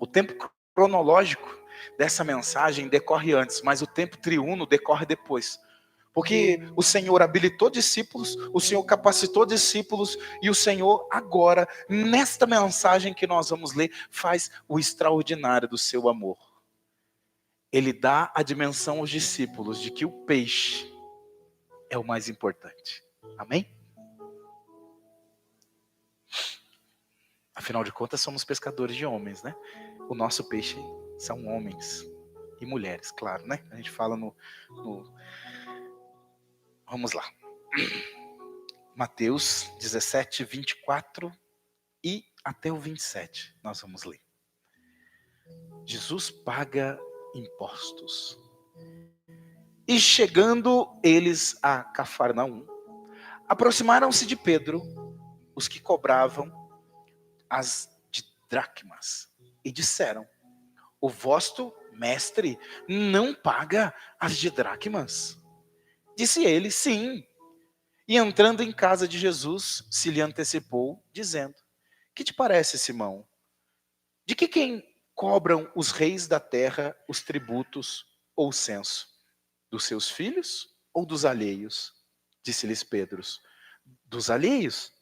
O tempo cronológico dessa mensagem decorre antes, mas o tempo triuno decorre depois. Porque o Senhor habilitou discípulos, o Senhor capacitou discípulos, e o Senhor agora, nesta mensagem que nós vamos ler, faz o extraordinário do seu amor. Ele dá a dimensão aos discípulos de que o peixe é o mais importante. Amém? Afinal de contas, somos pescadores de homens, né? O nosso peixe são homens e mulheres, claro, né? A gente fala no... Vamos lá. Mateus 17, 24 e até o 27. Nós vamos ler. Jesus paga impostos. E chegando eles a Cafarnaum, aproximaram-se de Pedro os que cobravam as dracmas e disseram: o vosso mestre não paga as dracmas? Disse ele: sim. E entrando em casa de Jesus, se lhe antecipou, dizendo: que te parece, Simão? De que quem cobram os reis da terra os tributos ou o censo? Dos seus filhos ou dos alheios? Disse-lhes Pedro: dos alheios.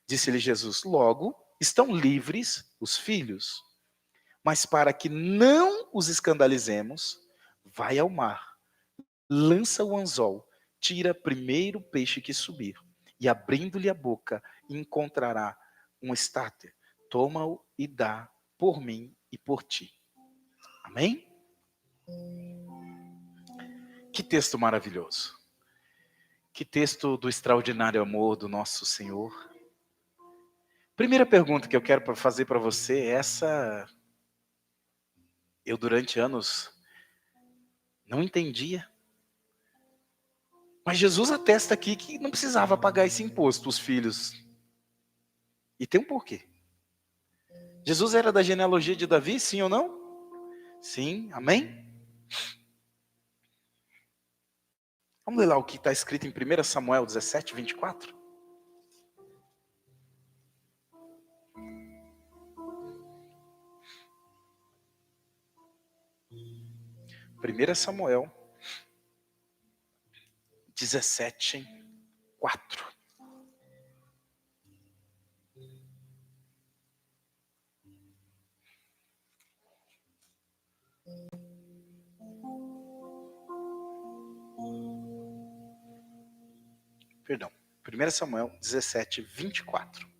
Disse-lhe Jesus: logo, estão livres os filhos. Mas para que não os escandalizemos, vai ao mar, lança o anzol, tira primeiro o peixe que subir, e abrindo-lhe a boca, encontrará um estáter. Toma-o e dá por mim e por ti. Amém? Que texto maravilhoso. Que texto do extraordinário amor do nosso Senhor. Primeira pergunta que eu quero fazer para você é essa. Eu durante anos não entendia. Mas Jesus atesta aqui que não precisava pagar esse imposto, os filhos. E tem um porquê. Jesus era da genealogia de Davi, sim ou não? Sim, amém? Vamos ler lá o que está escrito em 1 Samuel 17, 24. 1 Samuel 17, 4. Perdão, 1 Samuel 17, 24.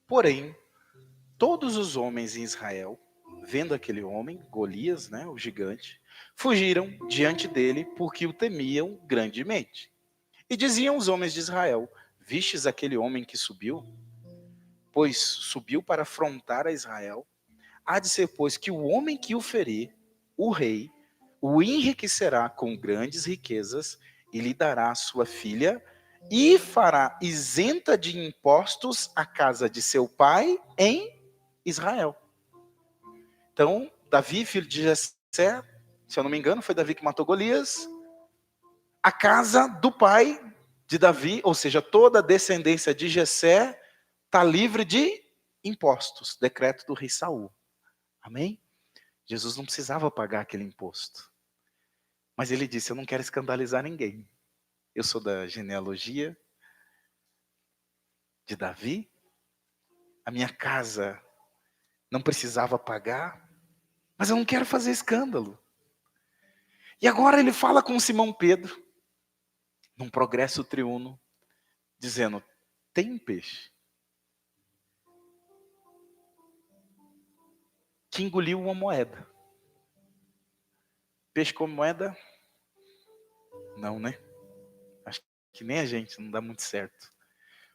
Porém, todos os homens em Israel, vendo aquele homem, Golias, né, o gigante, fugiram diante dele porque o temiam grandemente. E diziam os homens de Israel: vistes aquele homem que subiu? Pois subiu para afrontar a Israel. Há de ser, pois, que o homem que o ferir, o rei, o enriquecerá com grandes riquezas e lhe dará a sua filha e fará isenta de impostos a casa de seu pai em Israel. Então, Davi, filho de Jessé, se eu não me engano, foi Davi que matou Golias. A casa do pai de Davi, ou seja, toda a descendência de Jessé, está livre de impostos, decreto do rei Saul. Amém? Jesus não precisava pagar aquele imposto. Mas ele disse: eu não quero escandalizar ninguém. Eu sou da genealogia de Davi. A minha casa não precisava pagar. Mas eu não quero fazer escândalo. E agora ele fala com Simão Pedro, num progresso triuno, dizendo: tem um peixe que engoliu uma moeda. Peixe como moeda? Não, né? Acho que nem a gente, não dá muito certo.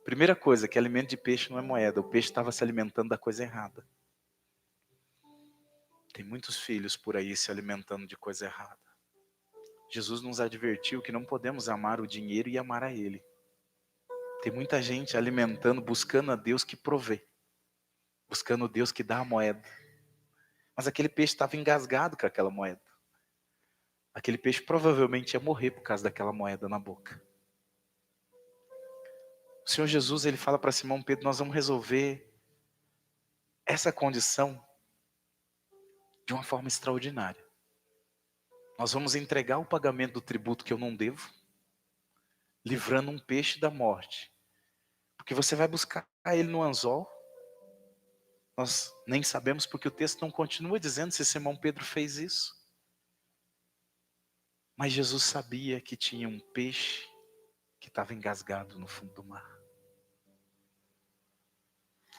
Primeira coisa, que alimento de peixe não é moeda. O peixe estava se alimentando da coisa errada. Tem muitos filhos por aí se alimentando de coisa errada. Jesus nos advertiu que não podemos amar o dinheiro e amar a Ele. Tem muita gente alimentando, buscando a Deus que provê. Buscando o Deus que dá a moeda. Mas aquele peixe estava engasgado com aquela moeda. Aquele peixe provavelmente ia morrer por causa daquela moeda na boca. O Senhor Jesus, ele fala para Simão Pedro, nós vamos resolver essa condição de uma forma extraordinária. Nós vamos entregar o pagamento do tributo que eu não devo, livrando um peixe da morte. Porque você vai buscar ele no anzol. Nós nem sabemos porque o texto não continua dizendo se Simão Pedro fez isso. Mas Jesus sabia que tinha um peixe que estava engasgado no fundo do mar.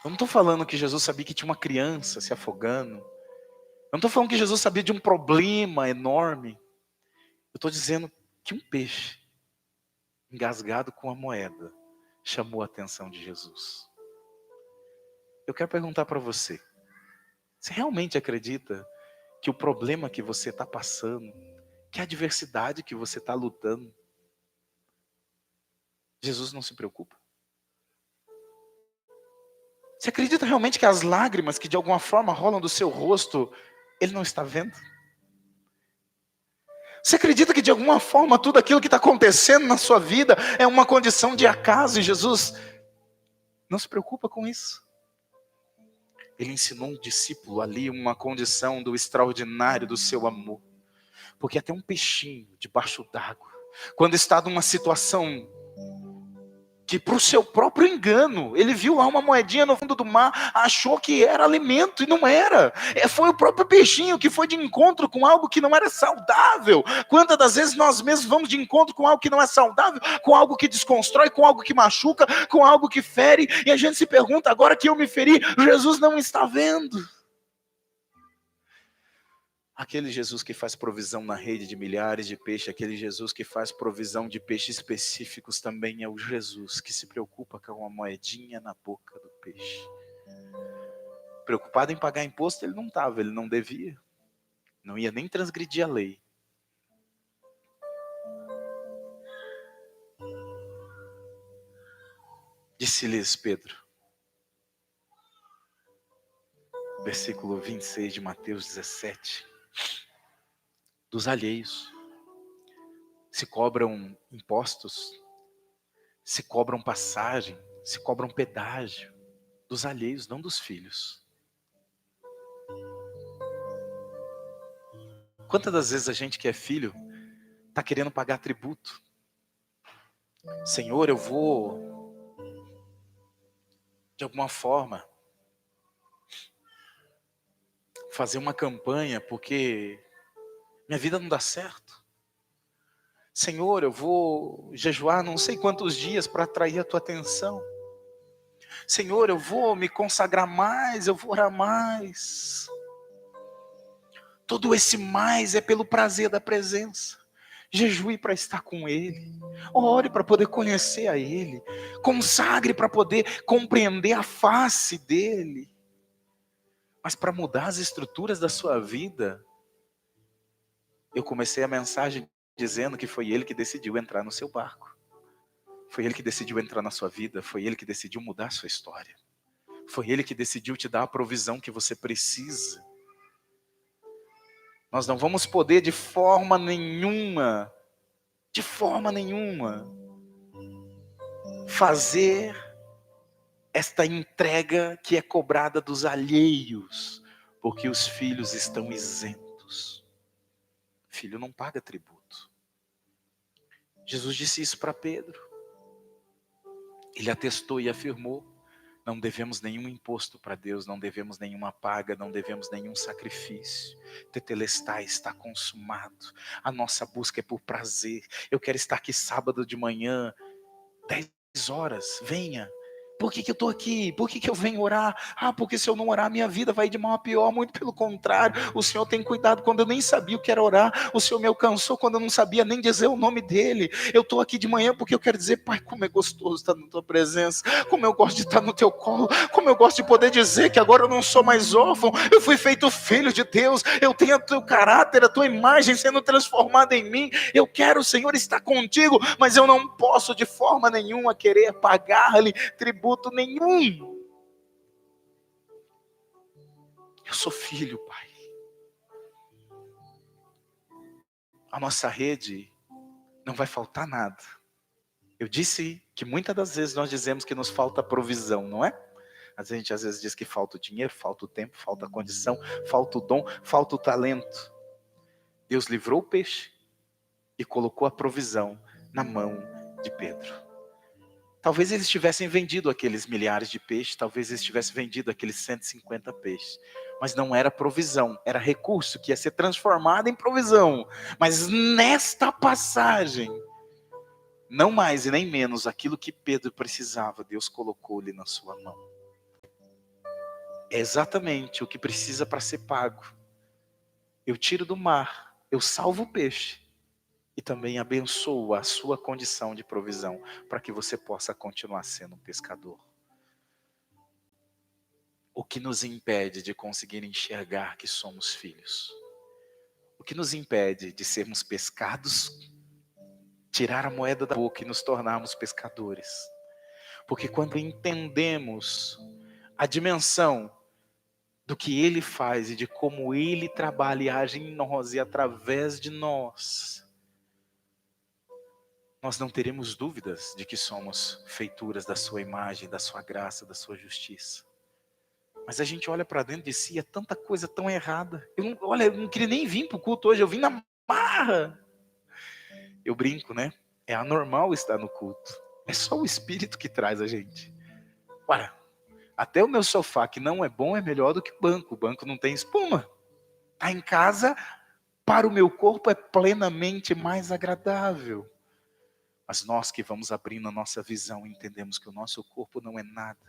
Eu não estou falando que Jesus sabia que tinha uma criança se afogando. Eu não estou falando que Jesus sabia de um problema enorme. Eu estou dizendo que um peixe engasgado com a moeda chamou a atenção de Jesus. Eu quero perguntar para você. Você realmente acredita que o problema que você está passando, que a adversidade que você está lutando, Jesus não se preocupa? Você acredita realmente que as lágrimas que de alguma forma rolam do seu rosto, Ele não está vendo? Você acredita que de alguma forma tudo aquilo que está acontecendo na sua vida é uma condição de acaso e Jesus não se preocupa com isso? Ele ensinou um discípulo ali uma condição do extraordinário do seu amor. Porque até um peixinho debaixo d'água, quando está numa situação que para o seu próprio engano, ele viu lá uma moedinha no fundo do mar, achou que era alimento e não era. Foi o próprio peixinho que foi de encontro com algo que não era saudável. Quantas das vezes nós mesmos vamos de encontro com algo que não é saudável, com algo que desconstrói, com algo que machuca, com algo que fere, e a gente se pergunta, agora que eu me feri, Jesus não está vendo. Aquele Jesus que faz provisão na rede de milhares de peixes, aquele Jesus que faz provisão de peixes específicos também é o Jesus que se preocupa com uma moedinha na boca do peixe. Preocupado em pagar imposto, ele não estava, ele não devia. Não ia nem transgredir a lei. Disse-lhes Pedro, versículo 26 de Mateus 17, dos alheios se cobram impostos, se cobram passagem, se cobram pedágio, dos alheios, não dos filhos. Quantas das vezes a gente que é filho está querendo pagar tributo? Senhor, eu vou, de alguma forma, fazer uma campanha porque minha vida não dá certo. Senhor, eu vou jejuar não sei quantos dias para atrair a tua atenção. Senhor, eu vou me consagrar mais, eu vou orar mais. Todo esse mais é pelo prazer da presença. Jejue para estar com Ele. Ore para poder conhecer a Ele. Consagre para poder compreender a face dEle. Mas para mudar as estruturas da sua vida, eu comecei a mensagem dizendo que foi Ele que decidiu entrar no seu barco. Foi Ele que decidiu entrar na sua vida. Foi Ele que decidiu mudar a sua história. Foi Ele que decidiu te dar a provisão que você precisa. Nós não vamos poder de forma nenhuma, fazer esta entrega que é cobrada dos alheios, porque os filhos estão isentos. Filho não paga tributo. Jesus disse isso para Pedro. Ele atestou e afirmou, não devemos nenhum imposto para Deus, não devemos nenhuma paga, não devemos nenhum sacrifício. Tetelestai, está consumado. A nossa busca é por prazer. Eu quero estar aqui sábado de manhã, 10 horas, venha. Por que eu estou aqui? Por que eu venho orar? Porque se eu não orar, minha vida vai de mal a pior. Muito pelo contrário, o Senhor tem cuidado quando eu nem sabia o que era orar. O Senhor me alcançou quando eu não sabia nem dizer o nome dele. Eu estou aqui de manhã porque eu quero dizer, Pai, como é gostoso estar na tua presença. Como eu gosto de estar no teu colo. Como eu gosto de poder dizer que agora eu não sou mais órfão. Eu fui feito filho de Deus. Eu tenho o teu caráter, a tua imagem sendo transformada em mim. Eu quero, Senhor, estar contigo, mas eu não posso de forma nenhuma querer pagar-lhe tributo nenhum. Eu sou filho, Pai. A nossa rede não vai faltar nada. Eu disse que muitas das vezes nós dizemos que nos falta provisão, não é? A gente às vezes diz que falta o dinheiro, falta o tempo, falta a condição, falta o dom, falta o talento. Deus livrou o peixe e colocou a provisão na mão de Pedro. Talvez eles tivessem vendido aqueles milhares de peixes, talvez eles tivessem vendido aqueles 150 peixes. Mas não era provisão, era recurso que ia ser transformado em provisão. Mas nesta passagem, não mais e nem menos, aquilo que Pedro precisava, Deus colocou-lhe na sua mão. É exatamente o que precisa para ser pago. Eu tiro do mar, eu salvo o peixe. E também abençoo a sua condição de provisão, para que você possa continuar sendo um pescador. O que nos impede de conseguir enxergar que somos filhos? O que nos impede de sermos pescados, tirar a moeda da boca e nos tornarmos pescadores? Porque quando entendemos a dimensão do que Ele faz e de como Ele trabalha e age em nós e através de nós, nós não teremos dúvidas de que somos feituras da sua imagem, da sua graça, da sua justiça. Mas a gente olha para dentro de si, é tanta coisa tão errada. Eu não queria nem vir para o culto hoje, eu vim na marra. Eu brinco, né? É anormal estar no culto. É só o Espírito que traz a gente. Ora, até o meu sofá, que não é bom, é melhor do que o banco. O banco não tem espuma. Está em casa, para o meu corpo é plenamente mais agradável. Mas nós que vamos abrindo a nossa visão, entendemos que o nosso corpo não é nada.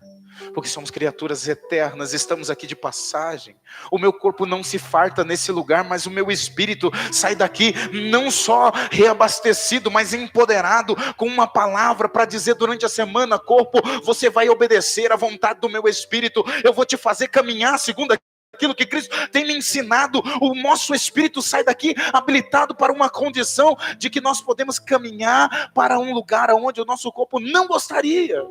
Porque somos criaturas eternas, estamos aqui de passagem. O meu corpo não se farta nesse lugar, mas o meu espírito sai daqui não só reabastecido, mas empoderado com uma palavra para dizer durante a semana: corpo, você vai obedecer à vontade do meu espírito. Eu vou te fazer caminhar segundo aquilo que Cristo tem me ensinado. O nosso espírito sai daqui habilitado para uma condição de que nós podemos caminhar para um lugar onde o nosso corpo não gostaria.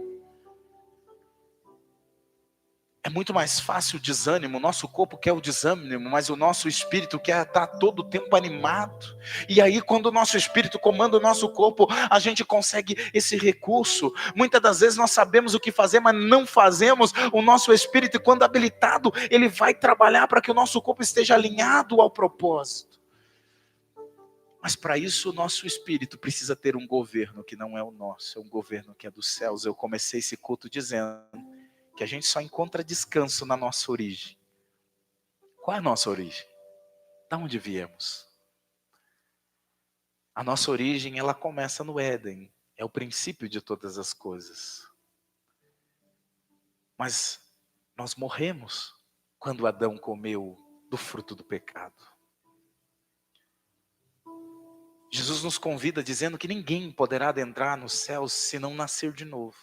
É muito mais fácil o desânimo, o nosso corpo quer o desânimo, mas o nosso espírito quer estar todo o tempo animado. E aí quando o nosso espírito comanda o nosso corpo, a gente consegue esse recurso. Muitas das vezes nós sabemos o que fazer, mas não fazemos. O nosso espírito, quando habilitado, ele vai trabalhar para que o nosso corpo esteja alinhado ao propósito. Mas para isso o nosso espírito precisa ter um governo que não é o nosso, é um governo que é dos céus. Eu comecei esse culto dizendo que a gente só encontra descanso na nossa origem. Qual é a nossa origem? Da onde viemos? A nossa origem, ela começa no Éden. É o princípio de todas as coisas. Mas nós morremos quando Adão comeu do fruto do pecado. Jesus nos convida dizendo que ninguém poderá adentrar nos céus se não nascer de novo.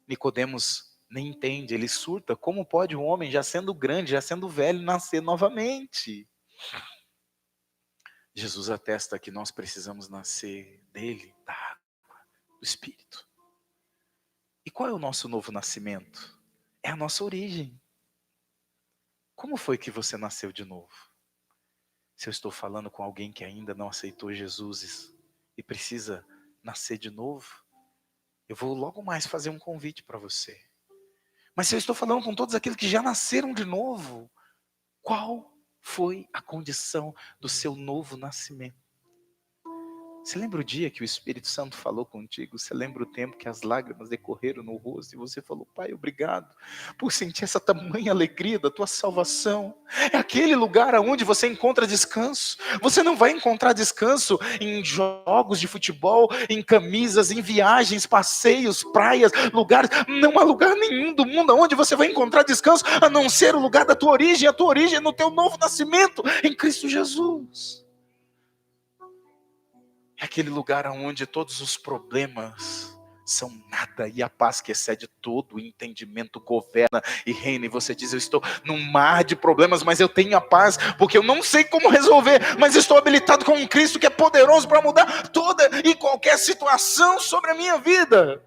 Nicodemos nem entende, ele surta. Como pode um homem, já sendo grande, já sendo velho, nascer novamente? Jesus atesta que nós precisamos nascer dele, da água, do Espírito. E qual é o nosso novo nascimento? É a nossa origem. Como foi que você nasceu de novo? Se eu estou falando com alguém que ainda não aceitou Jesus e precisa nascer de novo, eu vou logo mais fazer um convite para você. Mas se eu estou falando com todos aqueles que já nasceram de novo, qual foi a condição do seu novo nascimento? Você lembra o dia que o Espírito Santo falou contigo? Você lembra o tempo que as lágrimas decorreram no rosto e você falou: Pai, obrigado por sentir essa tamanha alegria da tua salvação. É aquele lugar onde você encontra descanso. Você não vai encontrar descanso em jogos de futebol, em camisas, em viagens, passeios, praias, lugares. Não há lugar nenhum do mundo onde você vai encontrar descanso, a não ser o lugar da tua origem. A tua origem é no teu novo nascimento em Cristo Jesus. É aquele lugar onde todos os problemas são nada e a paz que excede todo o entendimento governa e reina. E você diz: eu estou num mar de problemas, mas eu tenho a paz, porque eu não sei como resolver, mas estou habilitado com um Cristo que é poderoso para mudar toda e qualquer situação sobre a minha vida.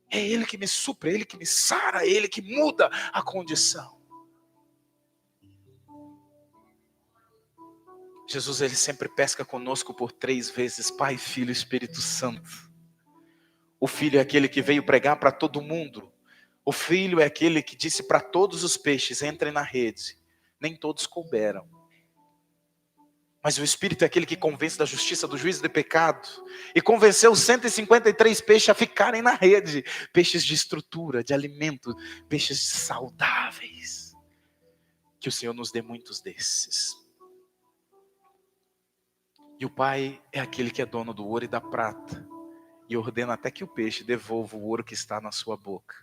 É Ele que me supre, é Ele que me sara, é Ele que muda a condição. Jesus, Ele sempre pesca conosco por 3 vezes, Pai, Filho e Espírito Santo. O Filho é aquele que veio pregar para todo mundo. O Filho é aquele que disse para todos os peixes: entrem na rede. Nem todos couberam. Mas o Espírito é aquele que convence da justiça, do juízo e do pecado. E convenceu os 153 peixes a ficarem na rede. Peixes de estrutura, de alimento, peixes saudáveis. Que o Senhor nos dê muitos desses. E o Pai é aquele que é dono do ouro e da prata. E ordena até que o peixe devolva o ouro que está na sua boca.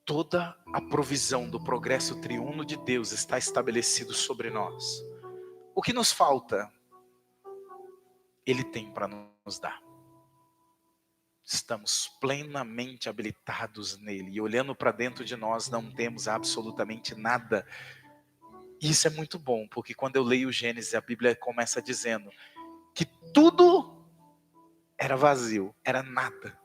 Toda a provisão do progresso triuno de Deus está estabelecido sobre nós. O que nos falta, Ele tem para nos dar. Estamos plenamente habilitados nele. E olhando para dentro de nós, não temos absolutamente nada. E isso é muito bom, porque quando eu leio o Gênesis, a Bíblia começa dizendo que tudo era vazio, era nada.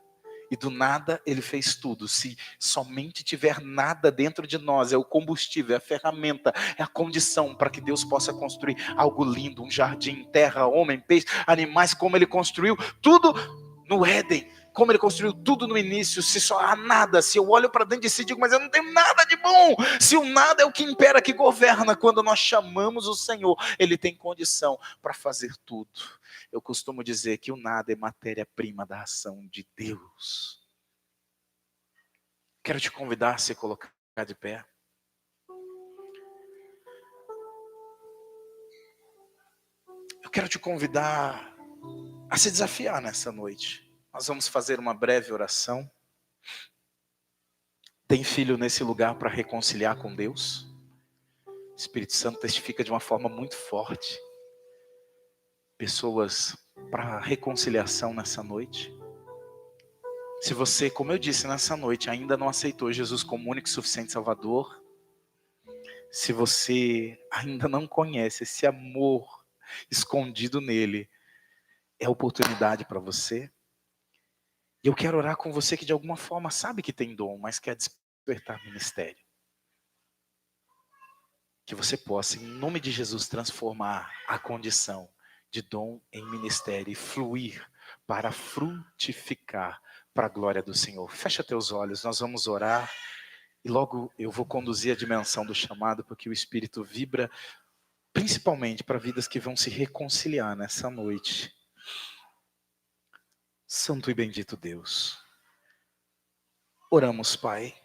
E do nada Ele fez tudo. Se somente tiver nada dentro de nós, é o combustível, é a ferramenta, é a condição para que Deus possa construir algo lindo, um jardim, terra, homem, peixe, animais, como Ele construiu tudo no Éden, como Ele construiu tudo no início. Se só há nada, se eu olho para dentro de si e digo: mas eu não tenho nada de bom. Se o nada é o que impera, que governa, quando nós chamamos o Senhor, Ele tem condição para fazer tudo. Eu costumo dizer que o nada é matéria-prima da ação de Deus. Quero te convidar a se colocar de pé. Eu quero te convidar a se desafiar nessa noite. Nós vamos fazer uma breve oração. Tem filho nesse lugar para reconciliar com Deus? O Espírito Santo testifica de uma forma muito forte. Pessoas para reconciliação nessa noite. Se você, como eu disse nessa noite, ainda não aceitou Jesus como único e suficiente Salvador, se você ainda não conhece esse amor escondido nele, é oportunidade para você. E eu quero orar com você que de alguma forma sabe que tem dom, mas quer despertar ministério. Que você possa, em nome de Jesus, transformar a condição de dom em ministério e fluir para frutificar para a glória do Senhor. Fecha teus olhos, nós vamos orar. E logo eu vou conduzir a dimensão do chamado, porque o Espírito vibra principalmente para vidas que vão se reconciliar nessa noite. Santo e bendito Deus. Oramos, Pai,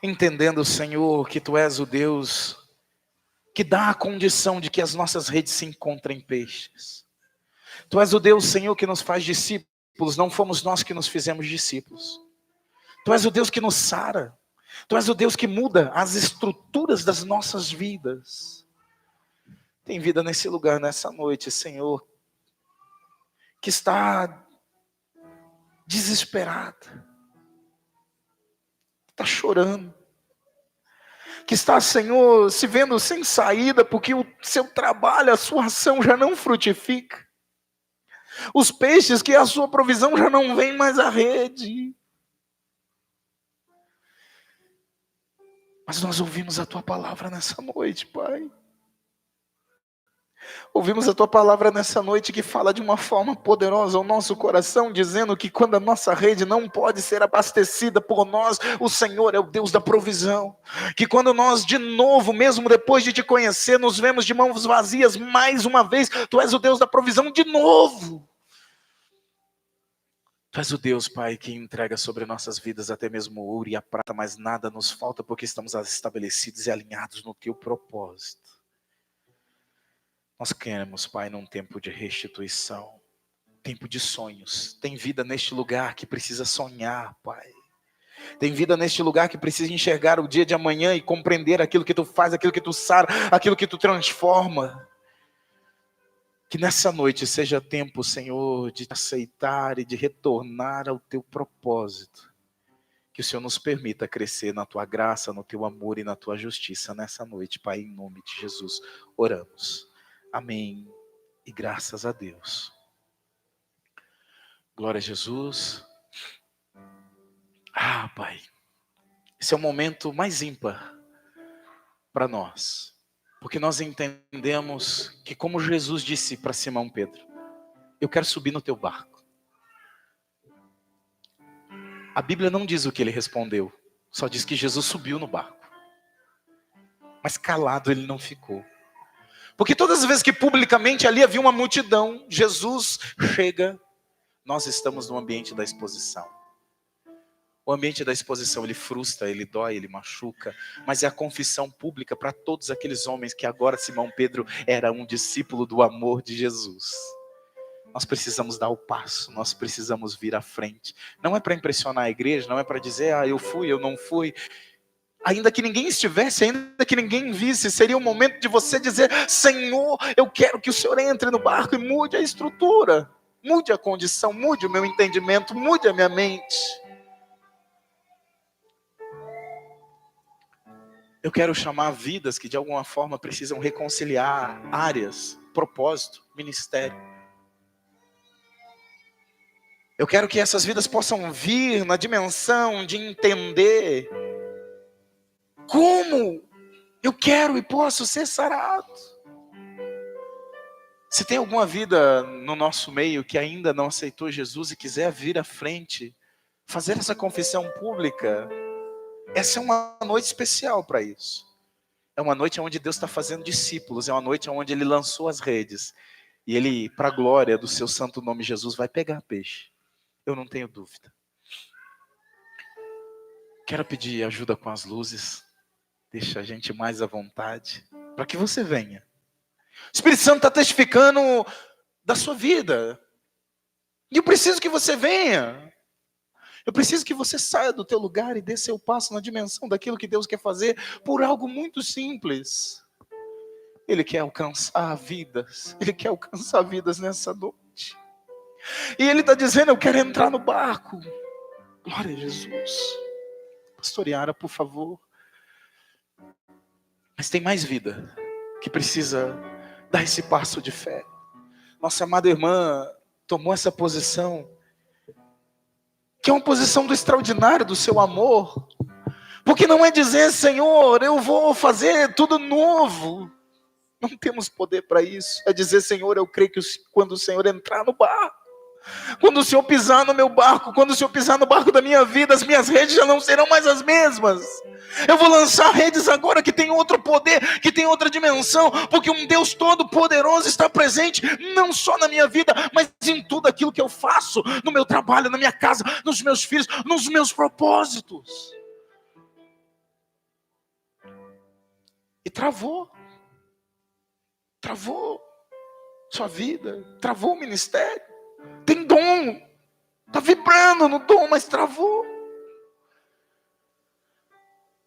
entendendo, Senhor, que Tu és o Deus que dá a condição de que as nossas redes se encontrem peixes. Tu és o Deus, Senhor, que nos faz discípulos, não fomos nós que nos fizemos discípulos. Tu és o Deus que nos sara. Tu és o Deus que muda as estruturas das nossas vidas. Tem vida nesse lugar, nessa noite, Senhor, que está desesperada, está chorando, que está, Senhor, se vendo sem saída, porque o seu trabalho, a sua ação já não frutifica. Os peixes, que a sua provisão já não vem mais à rede. Mas nós ouvimos a tua palavra nessa noite, Pai. Ouvimos a tua palavra nessa noite que fala de uma forma poderosa ao nosso coração, dizendo que quando a nossa rede não pode ser abastecida por nós, o Senhor é o Deus da provisão. Que quando nós de novo, mesmo depois de te conhecer, nos vemos de mãos vazias mais uma vez, tu és o Deus da provisão de novo. Tu és o Deus, Pai, que entrega sobre nossas vidas até mesmo o ouro e a prata, mas nada nos falta porque estamos estabelecidos e alinhados no teu propósito. Nós queremos, Pai, num tempo de restituição, tempo de sonhos. Tem vida neste lugar que precisa sonhar, Pai. Tem vida neste lugar que precisa enxergar o dia de amanhã e compreender aquilo que tu faz, aquilo que tu sara, aquilo que tu transforma. Que nessa noite seja tempo, Senhor, de aceitar e de retornar ao teu propósito. Que o Senhor nos permita crescer na tua graça, no teu amor e na tua justiça nessa noite, Pai, em nome de Jesus. Oramos. Amém. E graças a Deus. Glória a Jesus. Pai. Esse é o momento mais ímpar para nós. Porque nós entendemos que, como Jesus disse para Simão Pedro, eu quero subir no teu barco. A Bíblia não diz o que ele respondeu. Só diz que Jesus subiu no barco. Mas calado ele não ficou. Porque todas as vezes que publicamente ali havia uma multidão, Jesus chega, nós estamos no ambiente da exposição. O ambiente da exposição, ele frustra, ele dói, ele machuca, mas é a confissão pública para todos aqueles homens que agora Simão Pedro era um discípulo do amor de Jesus. Nós precisamos dar o passo, nós precisamos vir à frente. Não é para impressionar a igreja, não é para dizer, eu fui, eu não fui. Ainda que ninguém estivesse, ainda que ninguém visse, seria o momento de você dizer, Senhor, eu quero que o Senhor entre no barco e mude a estrutura, mude a condição, mude o meu entendimento, mude a minha mente. Eu quero chamar vidas que de alguma forma precisam reconciliar áreas, propósito, ministério. Eu quero que essas vidas possam vir na dimensão de entender como eu quero e posso ser sarado. Se tem alguma vida no nosso meio que ainda não aceitou Jesus e quiser vir à frente, fazer essa confissão pública, essa é uma noite especial para isso. É uma noite onde Deus está fazendo discípulos, é uma noite onde Ele lançou as redes. E Ele, para a glória do seu santo nome Jesus, vai pegar peixe. Eu não tenho dúvida. Quero pedir ajuda com as luzes. Deixa a gente mais à vontade, para que você venha. O Espírito Santo está testificando da sua vida. E eu preciso que você venha. Eu preciso que você saia do teu lugar e dê seu passo na dimensão daquilo que Deus quer fazer por algo muito simples. Ele quer alcançar vidas. Ele quer alcançar vidas nessa noite. E Ele está dizendo, eu quero entrar no barco. Glória a Jesus. Pastor Yara, por favor. Mas tem mais vida que precisa dar esse passo de fé. Nossa amada irmã tomou essa posição, que é uma posição do extraordinário do seu amor. Porque não é dizer, Senhor, eu vou fazer tudo novo. Não temos poder para isso. É dizer, Senhor, eu creio que quando o Senhor entrar no barco, quando o Senhor pisar no meu barco, quando o Senhor pisar no barco da minha vida, as minhas redes já não serão mais as mesmas. Eu vou lançar redes agora que tem outro poder, que tem outra dimensão, porque um Deus todo-poderoso está presente, não só na minha vida, mas em tudo aquilo que eu faço, no meu trabalho, na minha casa, nos meus filhos, nos meus propósitos. E travou sua vida, travou o ministério. Tem dom, está vibrando no dom, mas travou.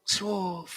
O Senhor